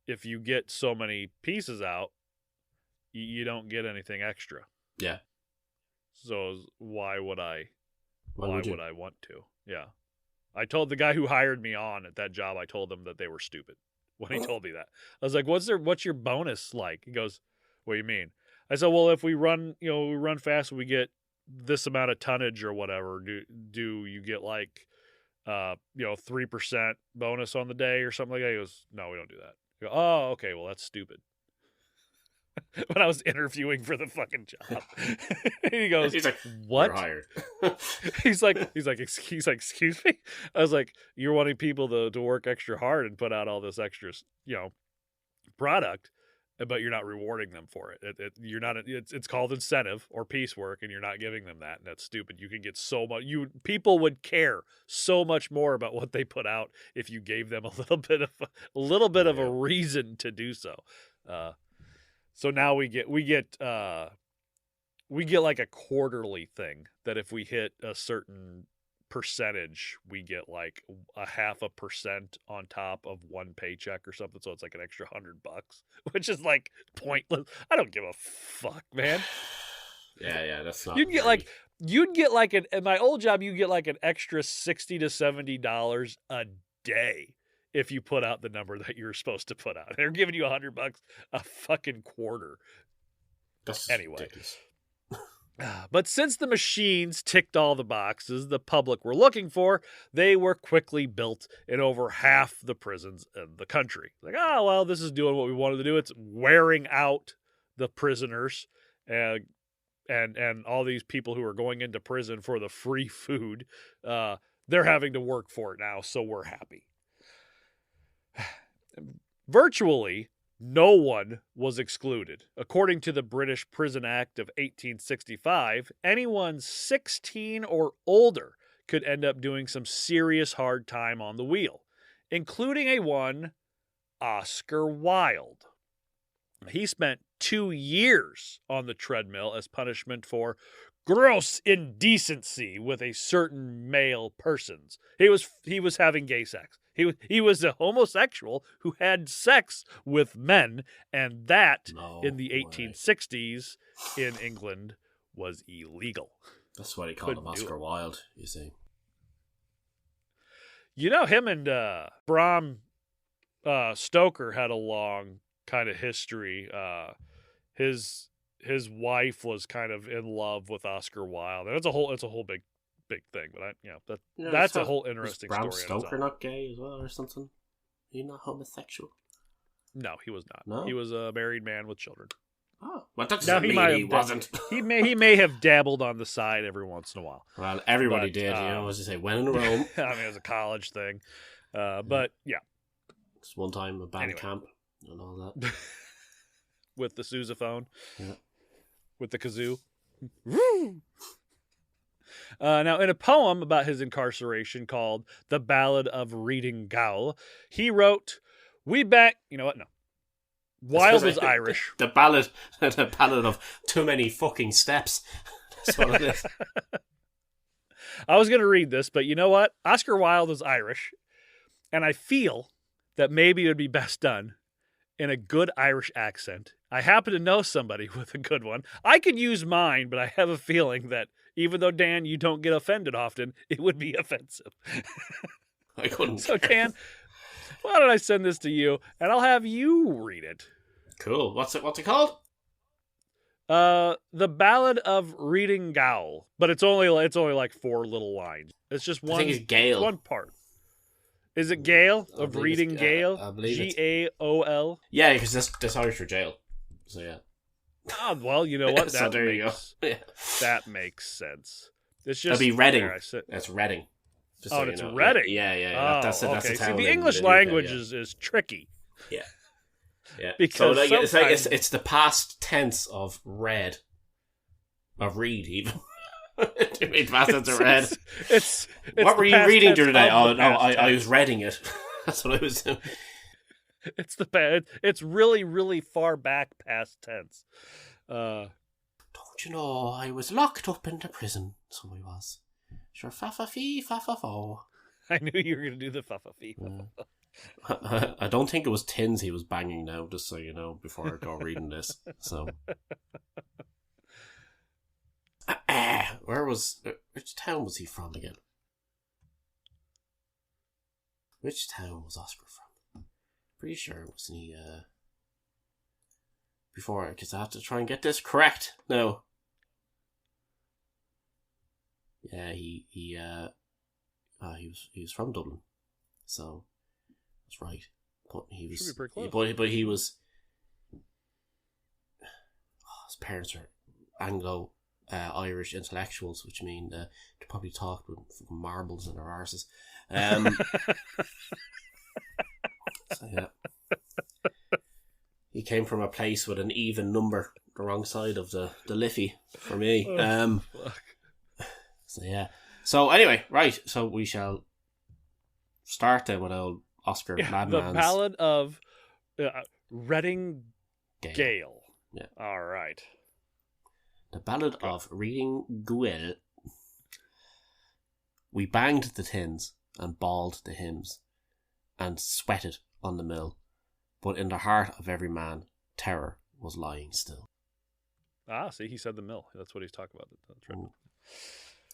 if you get so many pieces out, you don't get anything extra.
Yeah.
So why would I want to? Yeah. I told the guy who hired me on at that job, I told them that they were stupid when he told me that. I was like, "What's your bonus like?" He goes, "What do you mean?" I said, "Well, if we run fast, we get this amount of tonnage or whatever. Do you get like, 3% bonus on the day or something like that?" He goes, "No, we don't do that." I go, "Oh, okay. Well, that's stupid." When I was interviewing for the fucking job, he goes,
"He's like,
what?"
You're hired.
he's like, "Excuse me." I was like, "You're wanting people to work extra hard and put out all this extra, product, but you're not rewarding them for it. You're not. It's called incentive or piecework, and you're not giving them that. And that's stupid. You can get so much. People would care so much more about what they put out if you gave them a little bit of a reason to do so." So now we get like a quarterly thing that if we hit a certain percentage, we get like a 0.5% on top of one paycheck or something. So it's like an extra $100, which is like pointless. I don't give a fuck, man.
Yeah, that's not.
You'd get like in my old job, you get like an extra $60 to $70 a day if you put out the number that you're supposed to put out. They're giving you $100 a fucking quarter.
That's
anyway.
Ridiculous.
But since the machines ticked all the boxes the public were looking for, they were quickly built in over half the prisons in the country. Like, oh, well, this is doing what we wanted to do. It's wearing out the prisoners and all these people who are going into prison for the free food. they're having to work for it now, so we're happy. Virtually no one was excluded. According to the British Prison Act of 1865, anyone 16 or older could end up doing some serious hard time on the wheel, including a one Oscar Wilde. He spent 2 years on the treadmill as punishment for gross indecency with a certain male persons. He was having gay sex. He was a homosexual who had sex with men, and that in the 1860s in England was illegal.
That's why they called him Oscar Wilde, you see.
You know, him and Bram Stoker had a long kind of history. His wife was kind of in love with Oscar Wilde. And it's a whole big thing, but that's a whole interesting story.
Was Bram Stoker not gay as well or something? He not homosexual?
No, he was not.
No?
He was a married man with children.
Oh, well, that doesn't mean he wasn't.
he may have dabbled on the side every once in a while.
Well, everybody did, as you say, when in Rome.
I mean, it was a college thing. But, yeah.
It's one time a band camp and all that.
With the sousaphone.
Yeah.
With the kazoo. Now, in a poem about his incarceration called The Ballad of Reading Gaol, he wrote, you know what? No. Wilde was Irish.
The ballad of too many fucking steps. That's what it is.
I was going to read this, but you know what? Oscar Wilde was Irish, and I feel that maybe it would be best done in a good Irish accent. I happen to know somebody with a good one. I could use mine, but I have a feeling that even though, Dan, you don't get offended often, it would be offensive.
I couldn't.
So, Dan, why don't I send this to you, and I'll have you read it.
Cool. What's it called?
The Ballad of Reading Gaol, but it's only like 4 little lines. It's just one.
I think it's Gael.
One part. Is it Gael of Reading Gaol?
I believe it's
Gaol.
Yeah, because that's Irish for jail. So yeah.
Oh, well, you know what?
So there you go. Yeah.
That makes sense. It's just
it'll be Reading. That's Reading.
Just so it's Reading.
Yeah. That's
okay.
the town.
See, the English language is tricky.
Yeah. Yeah.
Because
it's the past tense of read. Of read, even. Past tense of read.
It's
what were you reading during the day? Oh, no, I was reading it. That's what I was doing.
It's really, really far back past tense.
Don't you know I was locked up in the prison? So I was. Sure, fa-fa-fee, fa-fa-fo.
I knew you were going to do the fa-fa-fee.
I don't think it was tins he was banging now, just so you know, before I go reading this. So, which town was he from again? Which town was Oscar from? Pretty sure, wasn't he, before, because I have to try and get this correct now. Yeah, he was from Dublin, so that's right. But he was,
pretty close.
But he was. His parents are Anglo Irish intellectuals, which mean they probably talked with marbles in their arses. So, yeah. He came from a place with an even number, the wrong side of the Liffey for me.
Fuck.
So yeah. So anyway, right. So we shall start then with old Oscar Madman's.
The Ballad of Reading Gaol.
Yeah.
All right.
The Ballad of Reading Gaol. We banged the tins and bawled the hymns and sweated on the mill, but in the heart of every man, terror was lying still.
Ah, see, he said the mill. That's what he's talking about. That's right.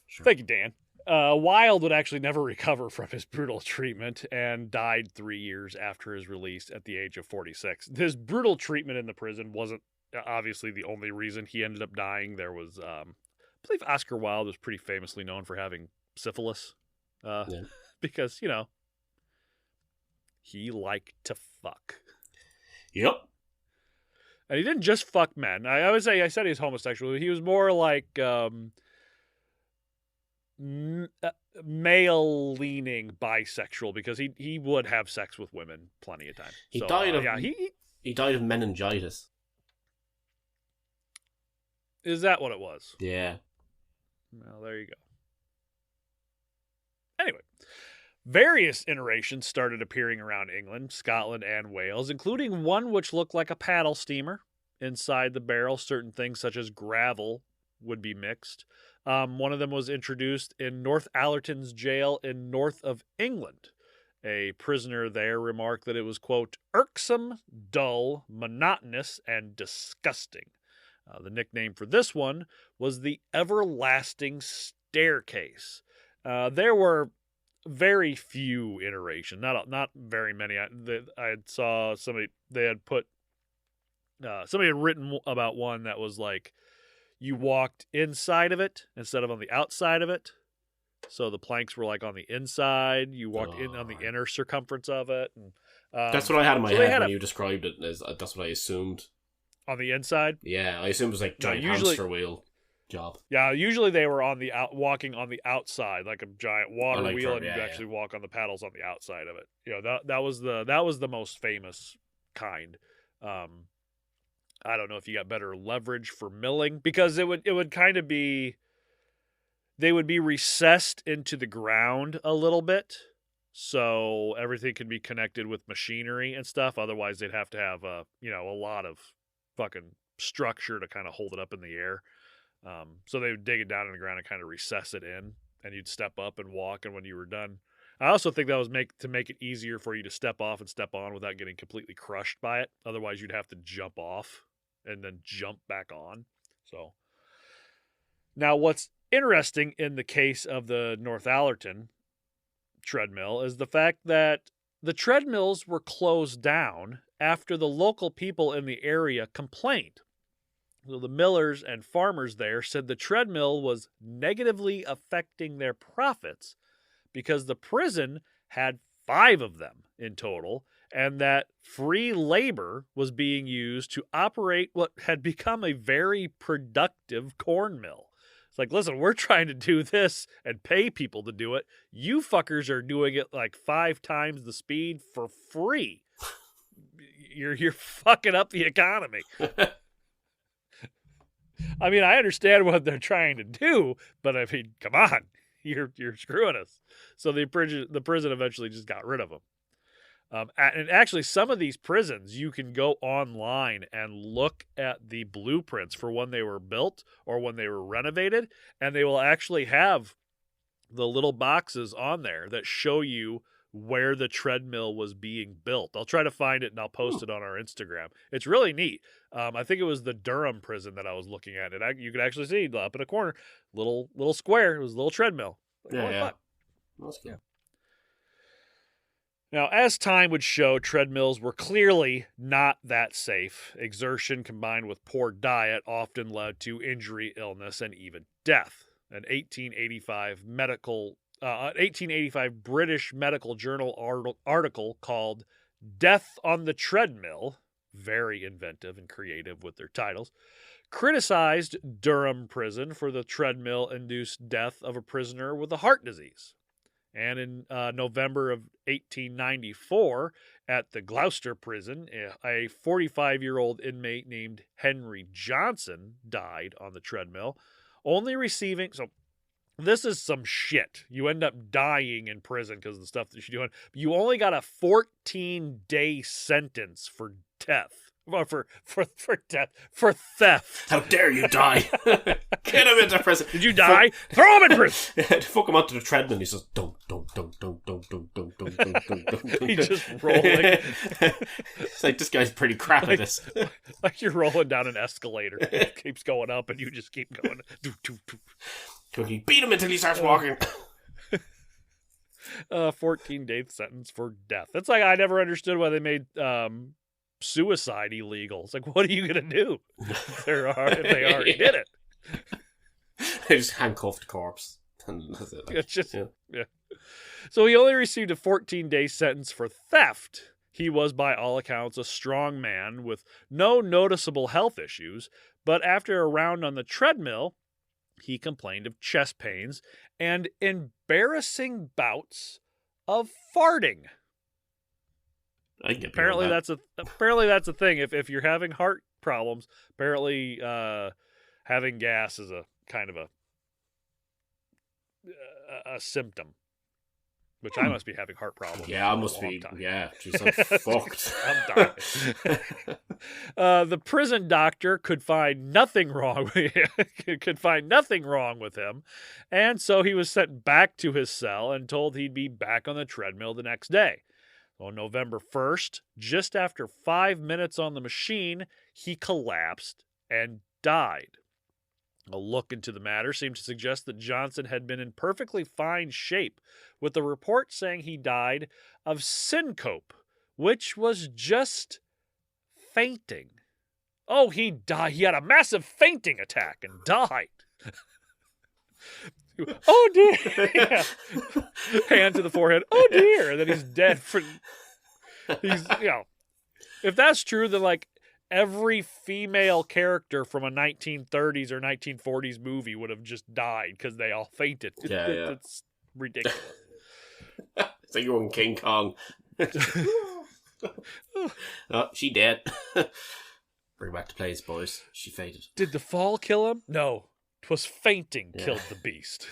Sure.
Thank you, Dan. Wilde would actually never recover from his brutal treatment and died 3 years after his release at the age of 46. His brutal treatment in the prison wasn't obviously the only reason he ended up dying. There was, I believe Oscar Wilde was pretty famously known for having syphilis. Because, you know, he liked to fuck.
Yep.
And he didn't just fuck men. I said he was homosexual. He was more like, male-leaning bisexual, because he would have sex with women plenty of times.
He died of meningitis.
Is that what it was?
Yeah.
Well, there you go. Anyway, various iterations started appearing around England, Scotland, and Wales, including one which looked like a paddle steamer. Inside the barrel, certain things such as gravel would be mixed. One of them was introduced in Northallerton's jail in north of England. A prisoner there remarked that it was, quote, irksome, dull, monotonous, and disgusting. The nickname for this one was the everlasting staircase. There were very few iterations, not very many. I saw somebody, they had put, somebody had written about one that was like, you walked inside of it instead of on the outside of it. So the planks were like on the inside. You walked in on the inner circumference of it. And,
that's what I had in my head when you described it. That's what I assumed.
On the inside?
Yeah, I assumed it was like giant hamster wheel job.
Yeah, usually they were walking on the outside, like a giant water wheel, and you'd actually walk on the paddles on the outside of it. You know, that was the most famous kind. I don't know if you got better leverage for milling, because it would kind of be, they would be recessed into the ground a little bit, so everything can be connected with machinery and stuff. Otherwise, they'd have to have a lot of fucking structure to kind of hold it up in the air. So they would dig it down in the ground and kind of recess it in, and you'd step up and walk, and when you were done. I also think that was to make it easier for you to step off and step on without getting completely crushed by it. Otherwise, you'd have to jump off and then jump back on. So now what's interesting in the case of the Northallerton treadmill is the fact that the treadmills were closed down after the local people in the area complained. So the millers and farmers there said the treadmill was negatively affecting their profits because the prison had 5 of them in total, and that free labor was being used to operate what had become a very productive corn mill. It's like, listen, we're trying to do this and pay people to do it. You fuckers are doing it like 5 times the speed for free. You're fucking up the economy. I mean, I understand what they're trying to do, but I mean, come on, you're screwing us. So the prison eventually just got rid of them. And actually, some of these prisons, you can go online and look at the blueprints for when they were built or when they were renovated, and they will actually have the little boxes on there that show you where the treadmill was being built. I'll try to find it and I'll post it on our Instagram. It's really neat. I think it was the Durham prison that I was looking at. You could actually see up in a corner, little square. It was a little treadmill.
Like, that's cool.
Yeah. Now, as time would show, treadmills were clearly not that safe. Exertion combined with poor diet often led to injury, illness, and even death. An 1885 British Medical Journal article called Death on the Treadmill, very inventive and creative with their titles, criticized Durham prison for the treadmill-induced death of a prisoner with a heart disease. And in November of 1894, at the Gloucester prison, a 45-year-old inmate named Henry Johnson died on the treadmill, only receiving... So this is some shit. You end up dying in prison because of the stuff that you're doing. You only got a 14-day sentence for death. Well, for death. For theft.
How dare you die? Get him into prison.
Did you die? Throw him in prison.
Fuck him onto the treadmill. He says, don't.
He's just rolling.
It's like, this guy's pretty crap at this.
Like you're rolling down an escalator. It keeps going up and you just keep going.
You beat him until he starts walking.
14-day sentence for death. That's like, I never understood why they made suicide illegal. It's like, what are you going to do if they already did it?
They just handcuffed the corpse. And that's it. Like,
it's just, yeah. So he only received a 14-day sentence for theft. He was, by all accounts, a strong man with no noticeable health issues, but after a round on the treadmill, he complained of chest pains and embarrassing bouts of farting. Apparently that's a thing. If you're having heart problems, apparently having gas is a kind of a symptom. Which I must be having heart problems.
Yeah, I must be. Time. Yeah, geez, I'm fucked.
I'm dying. The prison doctor could find nothing wrong with him, and so he was sent back to his cell and told he'd be back on the treadmill the next day. On November 1st, just after 5 minutes on the machine, he collapsed and died. A look into the matter seemed to suggest that Johnson had been in perfectly fine shape, with the report saying he died of syncope, which was just fainting. Oh, he died. He had a massive fainting attack and died. Oh, dear. Yeah. Hand to the forehead. Oh, dear. And then he's dead. If that's true, then, like, every female character from a 1930s or 1940s movie would have just died because they all fainted. It's ridiculous.
It's like you're on King Kong. Oh, she dead. Bring back the place, boys. She fainted.
Did the fall kill him? No. 'Twas fainting killed the beast.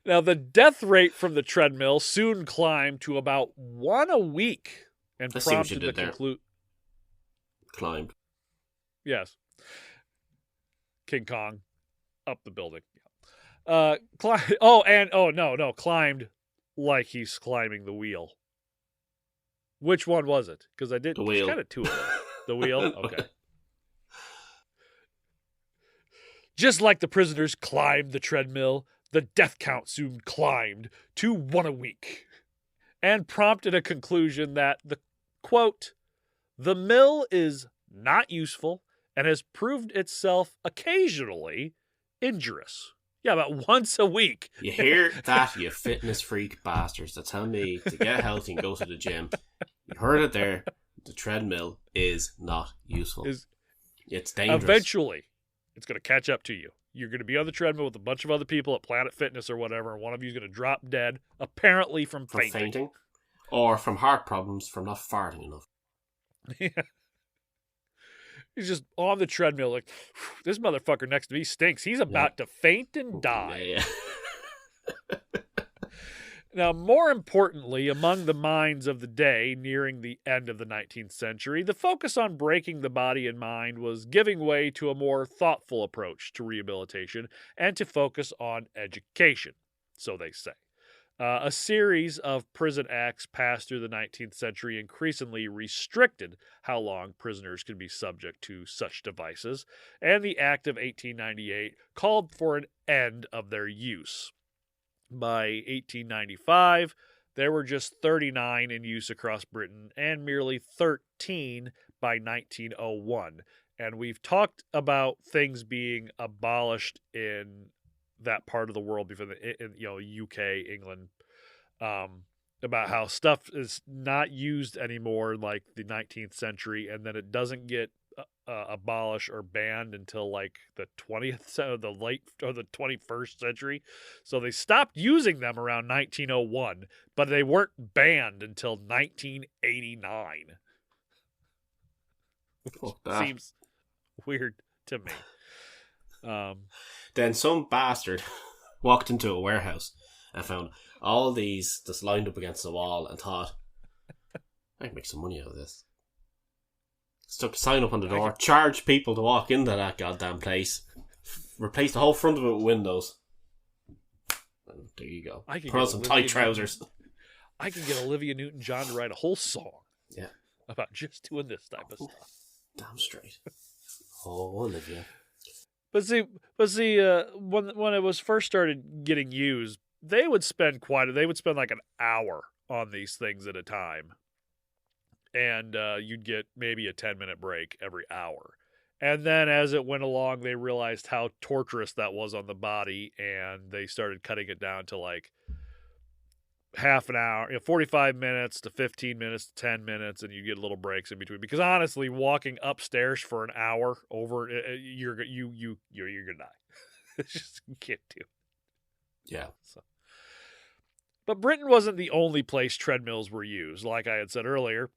Now, the death rate from the treadmill soon climbed to about 1 a week. And prompted the conclusion.
Climbed.
Yes. King Kong. Up the building. Climbed like he's climbing the wheel. Which one was it? Because I did.
The wheel.
Kind of two of them. The wheel? Okay. Just like the prisoners climbed the treadmill, the death count soon climbed to 1 a week. And prompted a conclusion that quote, the mill is not useful and has proved itself occasionally injurious. Yeah, about once a week.
You hear that, you fitness freak bastards that tell me to get healthy and go to the gym. You heard it there. The treadmill is not useful. It's dangerous.
Eventually, it's going to catch up to you. You're going to be on the treadmill with a bunch of other people at Planet Fitness or whatever, and one of you is going to drop dead, apparently from fainting.
Or from heart problems from not farting enough.
Yeah. He's just on the treadmill like, this motherfucker next to me stinks. He's about to faint and die.
Yeah.
Now, more importantly, among the minds of the day nearing the end of the 19th century, the focus on breaking the body and mind was giving way to a more thoughtful approach to rehabilitation and to focus on education, so they say. A series of prison acts passed through the 19th century increasingly restricted how long prisoners could be subject to such devices, and the Act of 1898 called for an end of their use. By 1895, there were just 39 in use across Britain and merely 13 by 1901. And we've talked about things being abolished in that part of the world before UK, England, about how stuff is not used anymore like the 19th century, and then it doesn't get abolished or banned until like the 21st century. So they stopped using them around 1901, but they weren't banned until 1989. Seems weird to me.
Then some bastard walked into a warehouse and found all these just lined up against the wall and thought, I can make some money out of this. Stuck a sign up on the door, charge people to walk into that goddamn place, replace the whole front of it with windows. And there you go. Put on some tight trousers.
I can get Olivia Newton-John to write a whole song about just doing this type of stuff.
Damn straight. Oh, Olivia.
But see, when it was first started getting used, they would spend like an hour on these things at a time. And you'd get maybe a 10-minute break every hour. And then as it went along, they realized how torturous that was on the body, and they started cutting it down to like half an hour, 45 minutes to 15 minutes to 10 minutes, and you get little breaks in between. Because honestly, walking upstairs for an hour over, you're gonna die. It's just, you can't do it.
Yeah.
So. But Britain wasn't the only place treadmills were used. Like I had said earlier,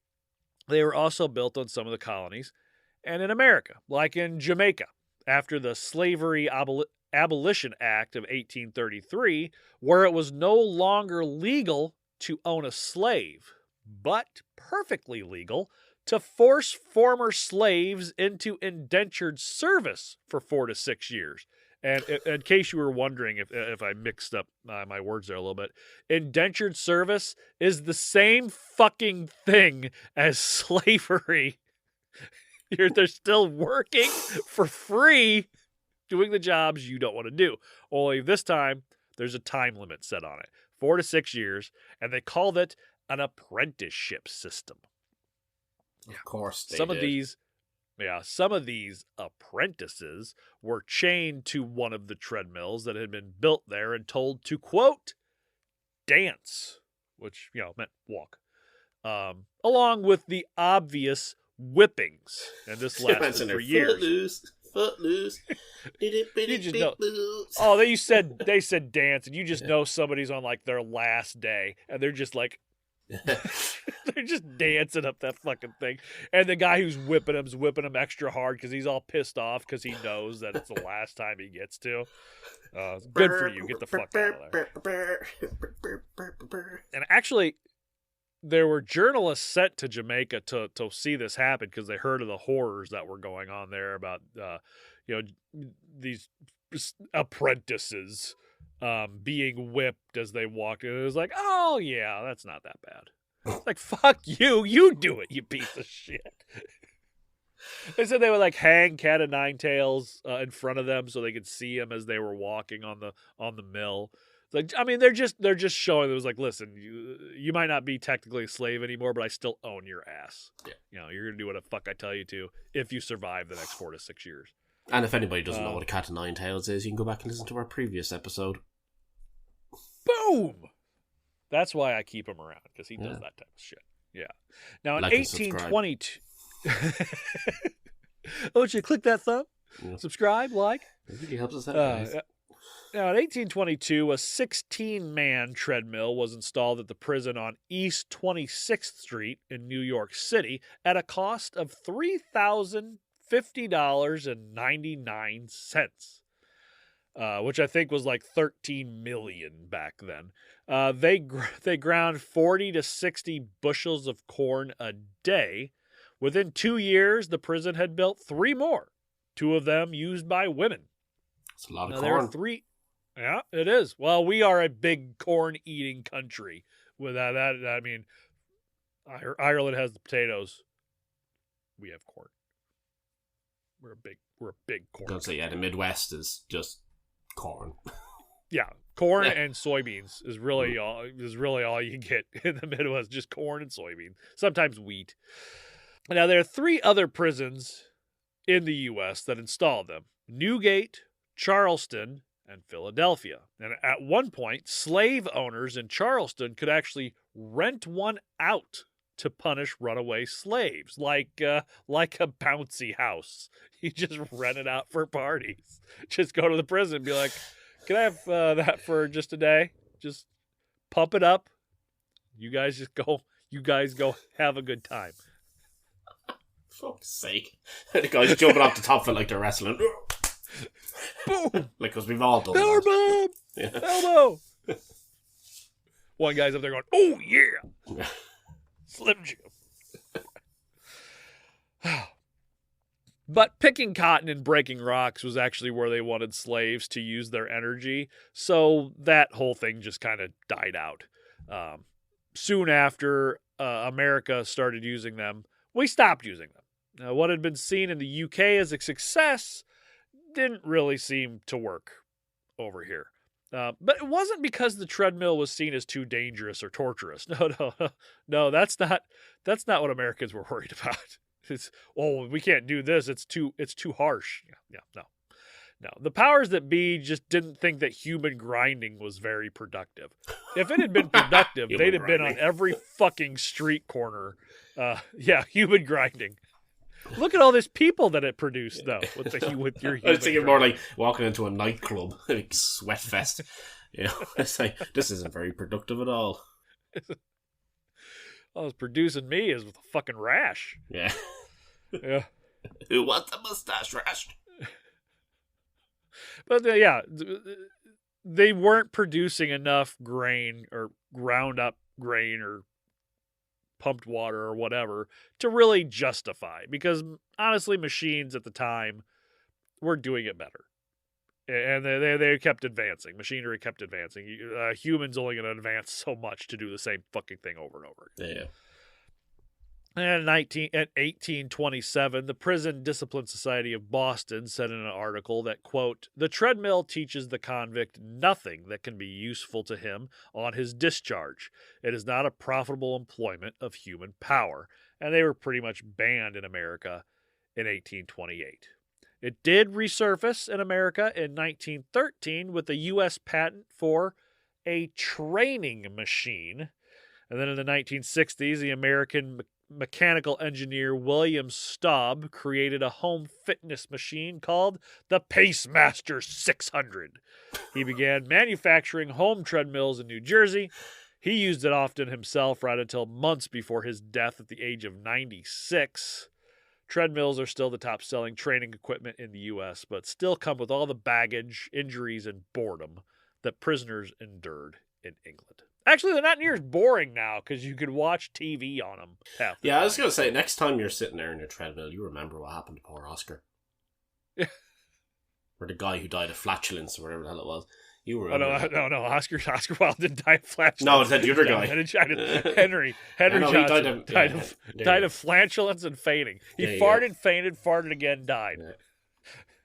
they were also built on some of the colonies, and in America, like in Jamaica, after the Slavery Abolition Act of 1833, where it was no longer legal to own a slave, but perfectly legal to force former slaves into indentured service for 4 to 6 years. And in case you were wondering if I mixed up my words there a little bit, indentured service is the same fucking thing as slavery. They're still working for free, doing the jobs you don't want to do. Only this time, there's a time limit set on it, 4 to 6 years, and they called it an apprenticeship system.
Of course they
Some of these apprentices were chained to one of the treadmills that had been built there and told to, quote, dance, which, meant walk, along with the obvious whippings. And this lasted for years.
Footloose.
You just know. Oh, they said dance, and you just know somebody's on like their last day, and they're just like, they're just dancing up that fucking thing. And the guy who's whipping him extra hard because he's all pissed off because he knows that it's the last time he gets to. Good for you. Get the fuck out of there. And actually, there were journalists sent to Jamaica to see this happen because they heard of the horrors that were going on there about, these apprentices being whipped as they walked. And it was like, oh, yeah, that's not that bad. It's like, fuck you. You do it, you piece of shit. They said they would like hang cat o' nine tails in front of them so they could see them as they were walking on the mill. Like, I mean, they're just showing. It was like, listen, you might not be technically a slave anymore, but I still own your ass. Yeah. You're gonna do what the fuck I tell you to if you survive the next 4 to 6 years.
And if anybody doesn't know what a cat o' nine tails is, you can go back and listen to our previous episode.
Boom. That's why I keep him around, because he does that type of shit. Yeah. Now in 1822. Oh, you click that thumb, subscribe, like.
It really helps us out, guys.
Now, in 1822, a 16-man treadmill was installed at the prison on East 26th Street in New York City at a cost of $3,050.99, which I think was like $13 million back then. They ground 40 to 60 bushels of corn a day. Within 2 years, the prison had built 3 more, 2 of them used by women.
It's a lot of corn.
There are 3. Yeah, it is. Well, we are a big corn-eating country. With that, I mean, Ireland has the potatoes. We have corn. We're a big corn.
Don't say the Midwest is just corn.
Yeah, corn and soybeans is really all you get in the Midwest. Just corn and soybeans. Sometimes wheat. Now there are 3 other prisons in the U.S. that installed them: Newgate, Charleston, and Philadelphia. And at one point, slave owners in Charleston could actually rent one out to punish runaway slaves, like a bouncy house. You just rent it out for parties. Just go to the prison and be like, can I have that for just a day? Just pump it up. You guys go have a good time.
Fuck's sake. The guy's jumping off the top of it like they're wrestling.
Boom!
Like, because we've all done
Power
that.
bomb! Yeah. Elbow! One guy's up there going, oh yeah! Slim Jim. But picking cotton and breaking rocks was actually where they wanted slaves to use their energy, so that whole thing just kind of died out. Soon after America started using them, we stopped using them. Now, what had been seen in the UK as a success didn't really seem to work over here. But it wasn't because the treadmill was seen as too dangerous or torturous. No, that's not what Americans were worried about. It's, we can't do this. It's too harsh. Yeah, no. No, the powers that be just didn't think that human grinding was very productive. If it had been productive, they'd have been on every fucking street corner. Human grinding. Look at all this people that it produced, though, with your human
I was thinking more like walking into a nightclub, like sweat fest. It's like, this isn't very productive at all.
All it's producing me is with a fucking rash.
Yeah.
Yeah.
Who wants a mustache rash?
But they weren't producing enough grain or ground up grain or pumped water or whatever to really justify, because honestly, machines at the time were doing it better, and they kept advancing. Machinery kept advancing. Humans only going to advance so much to do the same fucking thing over and over again.
Yeah.
And in 1827, the Prison Discipline Society of Boston said in an article that, quote, "The treadmill teaches the convict nothing that can be useful to him on his discharge. It is not a profitable employment of human power." And they were pretty much banned in America in 1828. It did resurface in America in 1913 with a U.S. patent for a training machine. And then in the 1960s, the American mechanical engineer William Staub created a home fitness machine called the Pacemaster 600. He began manufacturing home treadmills in New Jersey. He used it often himself right until months before his death at the age of 96. Treadmills are still the top-selling training equipment in the U.S., but still come with all the baggage, injuries, and boredom that prisoners endured in England. Actually, they're not near as boring now because you could watch TV on them.
Yeah, I was going to say, next time you're sitting there in your treadmill, you remember what happened to poor Oscar.
Yeah.
Or the guy who died of flatulence or whatever the hell it was. You remember?
Oh, no. Oscar Wilde didn't die of flatulence.
No, it's that the other guy.
Henry Johnson died of flatulence and fainting. He farted, fainted, farted again, died.
Yeah.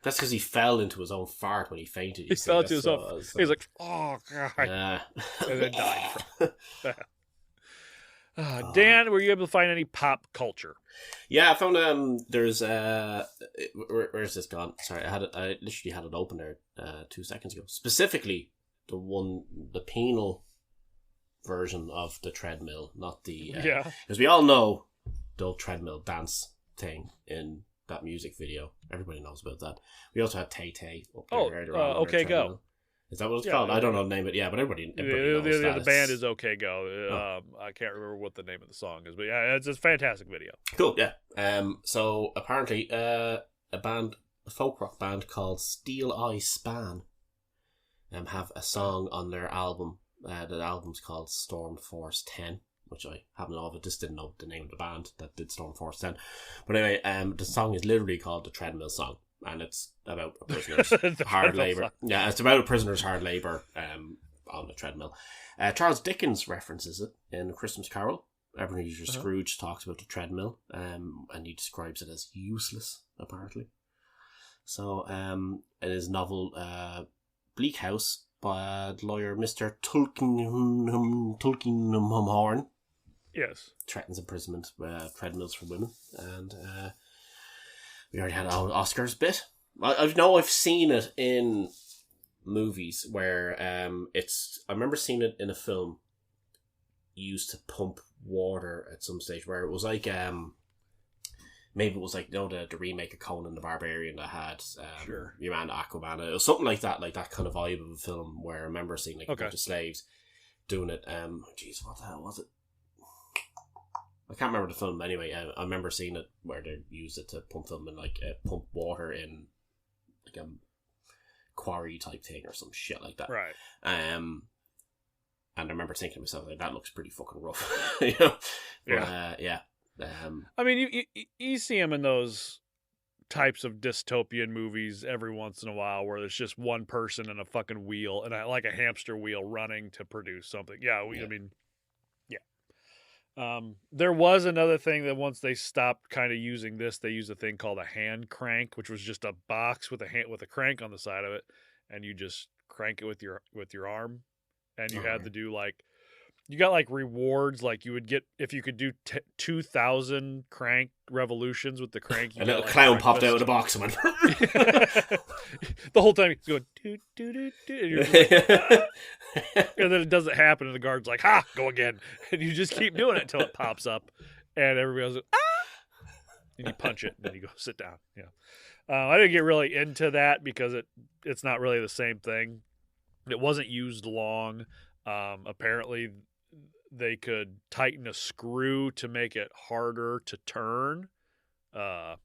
That's because he fell into his own fart when he fainted.
He fell into his own. He was like, "Oh God," and then died. Dan, were you able to find any pop culture?
Yeah, I found there's where's this gone? Sorry, I literally had it open there 2 seconds ago. Specifically, the penal version of the treadmill, not the because we all know the old treadmill dance thing in that music video. Everybody knows about that. We also had Tay Tay.
OK Go.
Is that what it's called? I don't know the name of it. Yeah, but everybody knows that.
The band is OK Go. I can't remember what the name of the song is, but yeah, it's a fantastic video.
Cool, yeah. So apparently, a folk rock band called Steel Eye Span, have a song on their album. The album's called Storm Force 10. Which I haven't know of. I just didn't know the name of the band that did Storm Force 10. But anyway, the song is literally called the Treadmill Song, and it's about a prisoner's hard labour. Yeah, it's about a prisoner's hard labour on the treadmill. Charles Dickens references it in A Christmas Carol. Ebenezer Scrooge talks about the treadmill, and he describes it as useless, apparently. So, in his novel Bleak House by lawyer Mr. Tulkinghorn.
Yes.
Threatens imprisonment, treadmills for women, and we already had Oscar's bit. I've seen it in movies where I remember seeing it in a film used to pump water at some stage where it was like maybe it was like the remake of Conan the Barbarian that had your man Aquaman. It was something like that kind of vibe of a film where I remember seeing like a bunch of slaves doing it. Jeez, what the hell was it? I can't remember the film anyway. I remember seeing it where they used it to pump them and pump water in like a quarry type thing or some shit like that.
Right.
And I remember thinking to myself, like, that looks pretty fucking rough. You know? Yeah.
I mean, you see them in those types of dystopian movies every once in a while where there's just one person in a fucking wheel and like a hamster wheel running to produce something. I mean, there was another thing that once they stopped kind of using this, they used a thing called a hand crank, which was just a box with a crank on the side of it, and you just crank it with your arm, and you had to do like You got like rewards, like you would get if you could do 2,000 crank revolutions with the crank.
A little clown popped out of the box and went.
The whole time he's going doo doo doo doo, and, you're just like, and then it doesn't happen, and the guard's like, "Ha, go again," and you just keep doing it until it pops up, and everybody goes, "Ah!" And you punch it, and then you go sit down. Yeah, I didn't get really into that because it's not really the same thing. It wasn't used long. Apparently, they could tighten a screw to make it harder to turn. But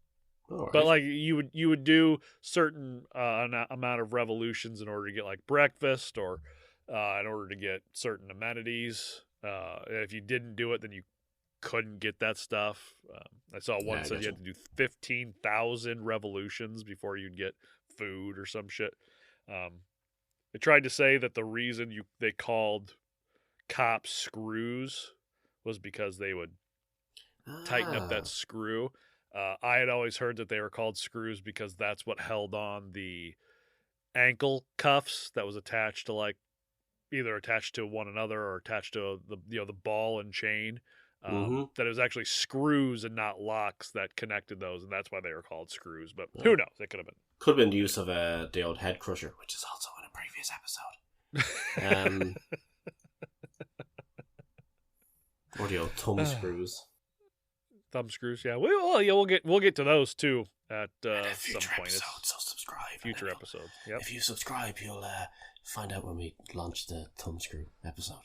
like you would do certain amount of revolutions in order to get like breakfast or in order to get certain amenities. If you didn't do it, then you couldn't get that stuff. I saw one that said you had to do 15,000 revolutions before you'd get food or some shit. They tried to say that the reason they called cops screws was because they would tighten up that screw. I had always heard that they were called screws because that's what held on the ankle cuffs that was attached to like either attached to one another or attached to the ball and chain. That it was actually screws and not locks that connected those, and that's why they were called screws. But who knows? It could have been.
Could have been the use of the old head crusher, which is also in a previous episode. Or the old thumb screws.
Thumb screws, yeah. We'll get to those too at some point.
So subscribe.
Future episodes. Yep.
If you subscribe, you'll find out when we launch the thumb screw episode.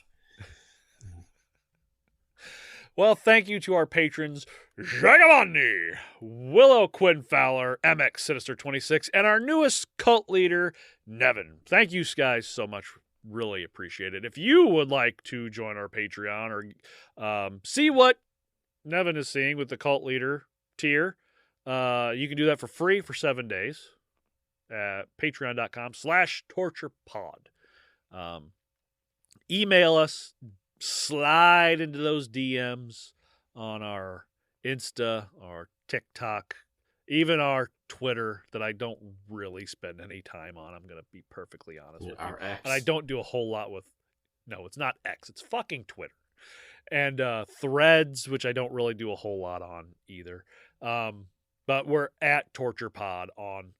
Well, thank you to our patrons, Jagamondi, Willow Quinn Fowler, MX Sinister 26, and our newest cult leader, Nevin. Thank you guys so much. Really appreciate it. If you would like to join our Patreon or see what Nevin is seeing with the cult leader tier, you can do that for free for 7 days at patreon.com/torturepod. Email us, slide into those DMs on our Insta, our TikTok, even our Twitter that I don't really spend any time on. I'm going to be perfectly honest with you.
X.
And I don't do a whole lot with, no, it's not X, it's fucking Twitter. And Threads, which I don't really do a whole lot on either. But we're at TorturePod on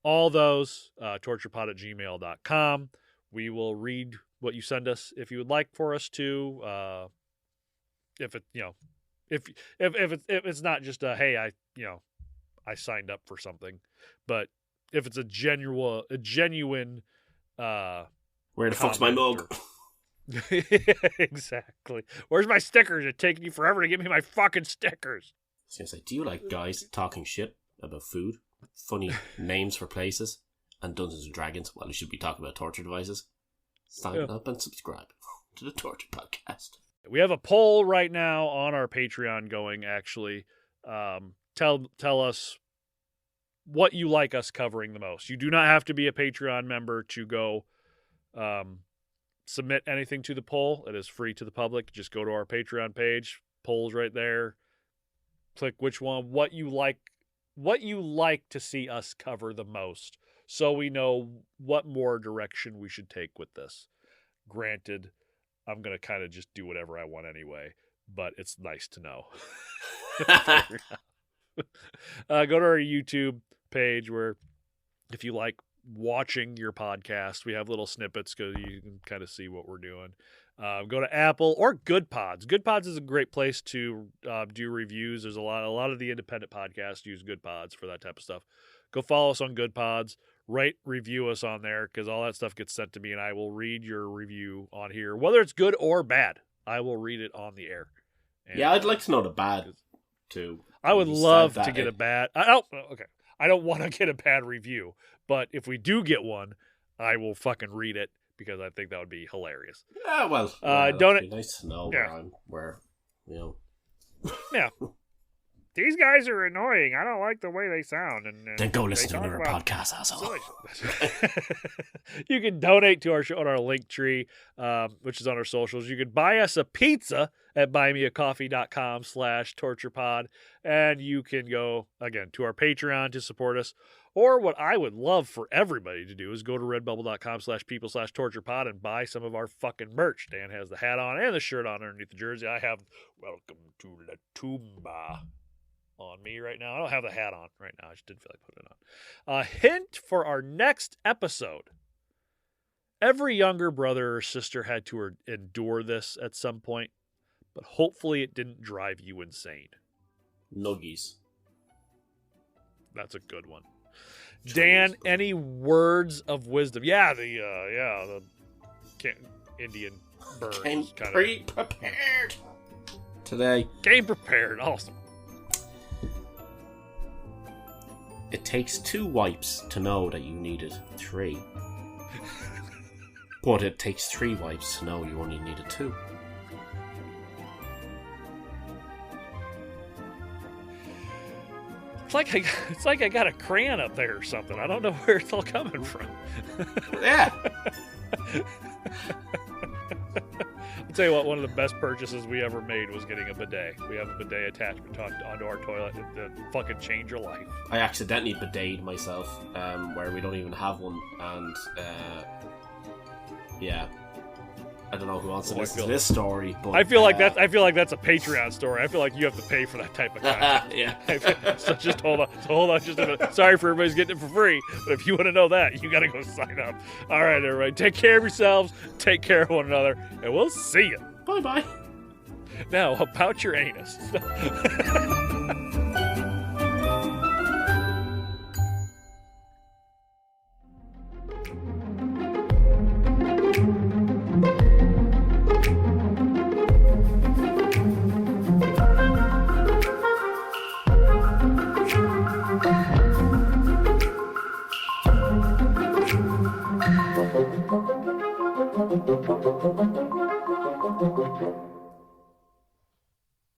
all those, torturepod@gmail.com. We will read what you send us if you would like for us to. If it's not just a hey, I signed up for something, but if it's a genuine
where the fuck's my mug?
Exactly. Where's my stickers? It's taking you forever to give me my fucking stickers.
I was gonna say, do you like guys talking shit about food, funny names for places, and Dungeons and Dragons? Well, you should be talking about torture devices. Sign up and subscribe to the Torture Podcast.
We have a poll right now on our Patreon going, actually. Tell us what you like us covering the most. You do not have to be a Patreon member to go submit anything to the poll. It is free to the public. Just go to our Patreon page. Poll's right there. Click which one, what you like to see us cover the most, so we know what more direction we should take with this. Granted, I'm going to kind of just do whatever I want anyway, but it's nice to know. Go to our YouTube page where if you like watching your podcast, we have little snippets because you can kind of see what we're doing. Go to Apple or Good Pods. Good Pods is a great place to do reviews. There's a lot of the independent podcasts use Good Pods for that type of stuff. Go follow us on Good Pods. Rate, review us on there because all that stuff gets sent to me, and I will read your review on here, whether it's good or bad. I will read it on the air. And,
yeah, I'd like to know the bad too.
I would love to get a bad. I don't want to get a bad review, but if we do get one, I will fucking read it because I think that would be hilarious.
Yeah, well,
don't
be nice to know where, you know.
Yeah. these guys are annoying. I don't like the way they sound. And
then go listen to another podcast, asshole.
You can donate to our show on our link tree, which is on our socials. You can buy us a pizza at buymeacoffee.com/torturepod. And you can go, again, to our Patreon to support us. Or what I would love for everybody to do is go to redbubble.com/people/torturepod and buy some of our fucking merch. Dan has the hat on and the shirt on underneath the jersey. I have Welcome to La Tumba on me right now. I don't have the hat on right now. I just didn't feel like putting it on. A hint for our next episode. Every younger brother or sister had to endure this at some point, but hopefully it didn't drive you insane.
Nuggies.
That's a good one. Dan, any words of wisdom? Yeah, the Indian bird.
Came prepared today.
Came prepared. Awesome.
It takes 2 wipes to know that you needed 3. But it takes 3 wipes to know you only needed 2.
It's like I got a crayon up there or something. I don't know where it's all coming from.
Yeah.
I'll tell you what, one of the best purchases we ever made was getting a bidet. We have a bidet attachment onto our toilet that fucking change your life.
I accidentally bideted myself, where we don't even have one, and yeah. I don't know who wants to listen to this story, but
I feel like that's a Patreon story. I feel like you have to pay for that type of content.
Yeah.
So just hold on just a minute. Sorry for everybody's getting it for free, but if you want to know that, you got to go sign up. All right, everybody, take care of yourselves, take care of one another, and we'll see you.
Bye-bye.
Now, about your anus.
Thank you.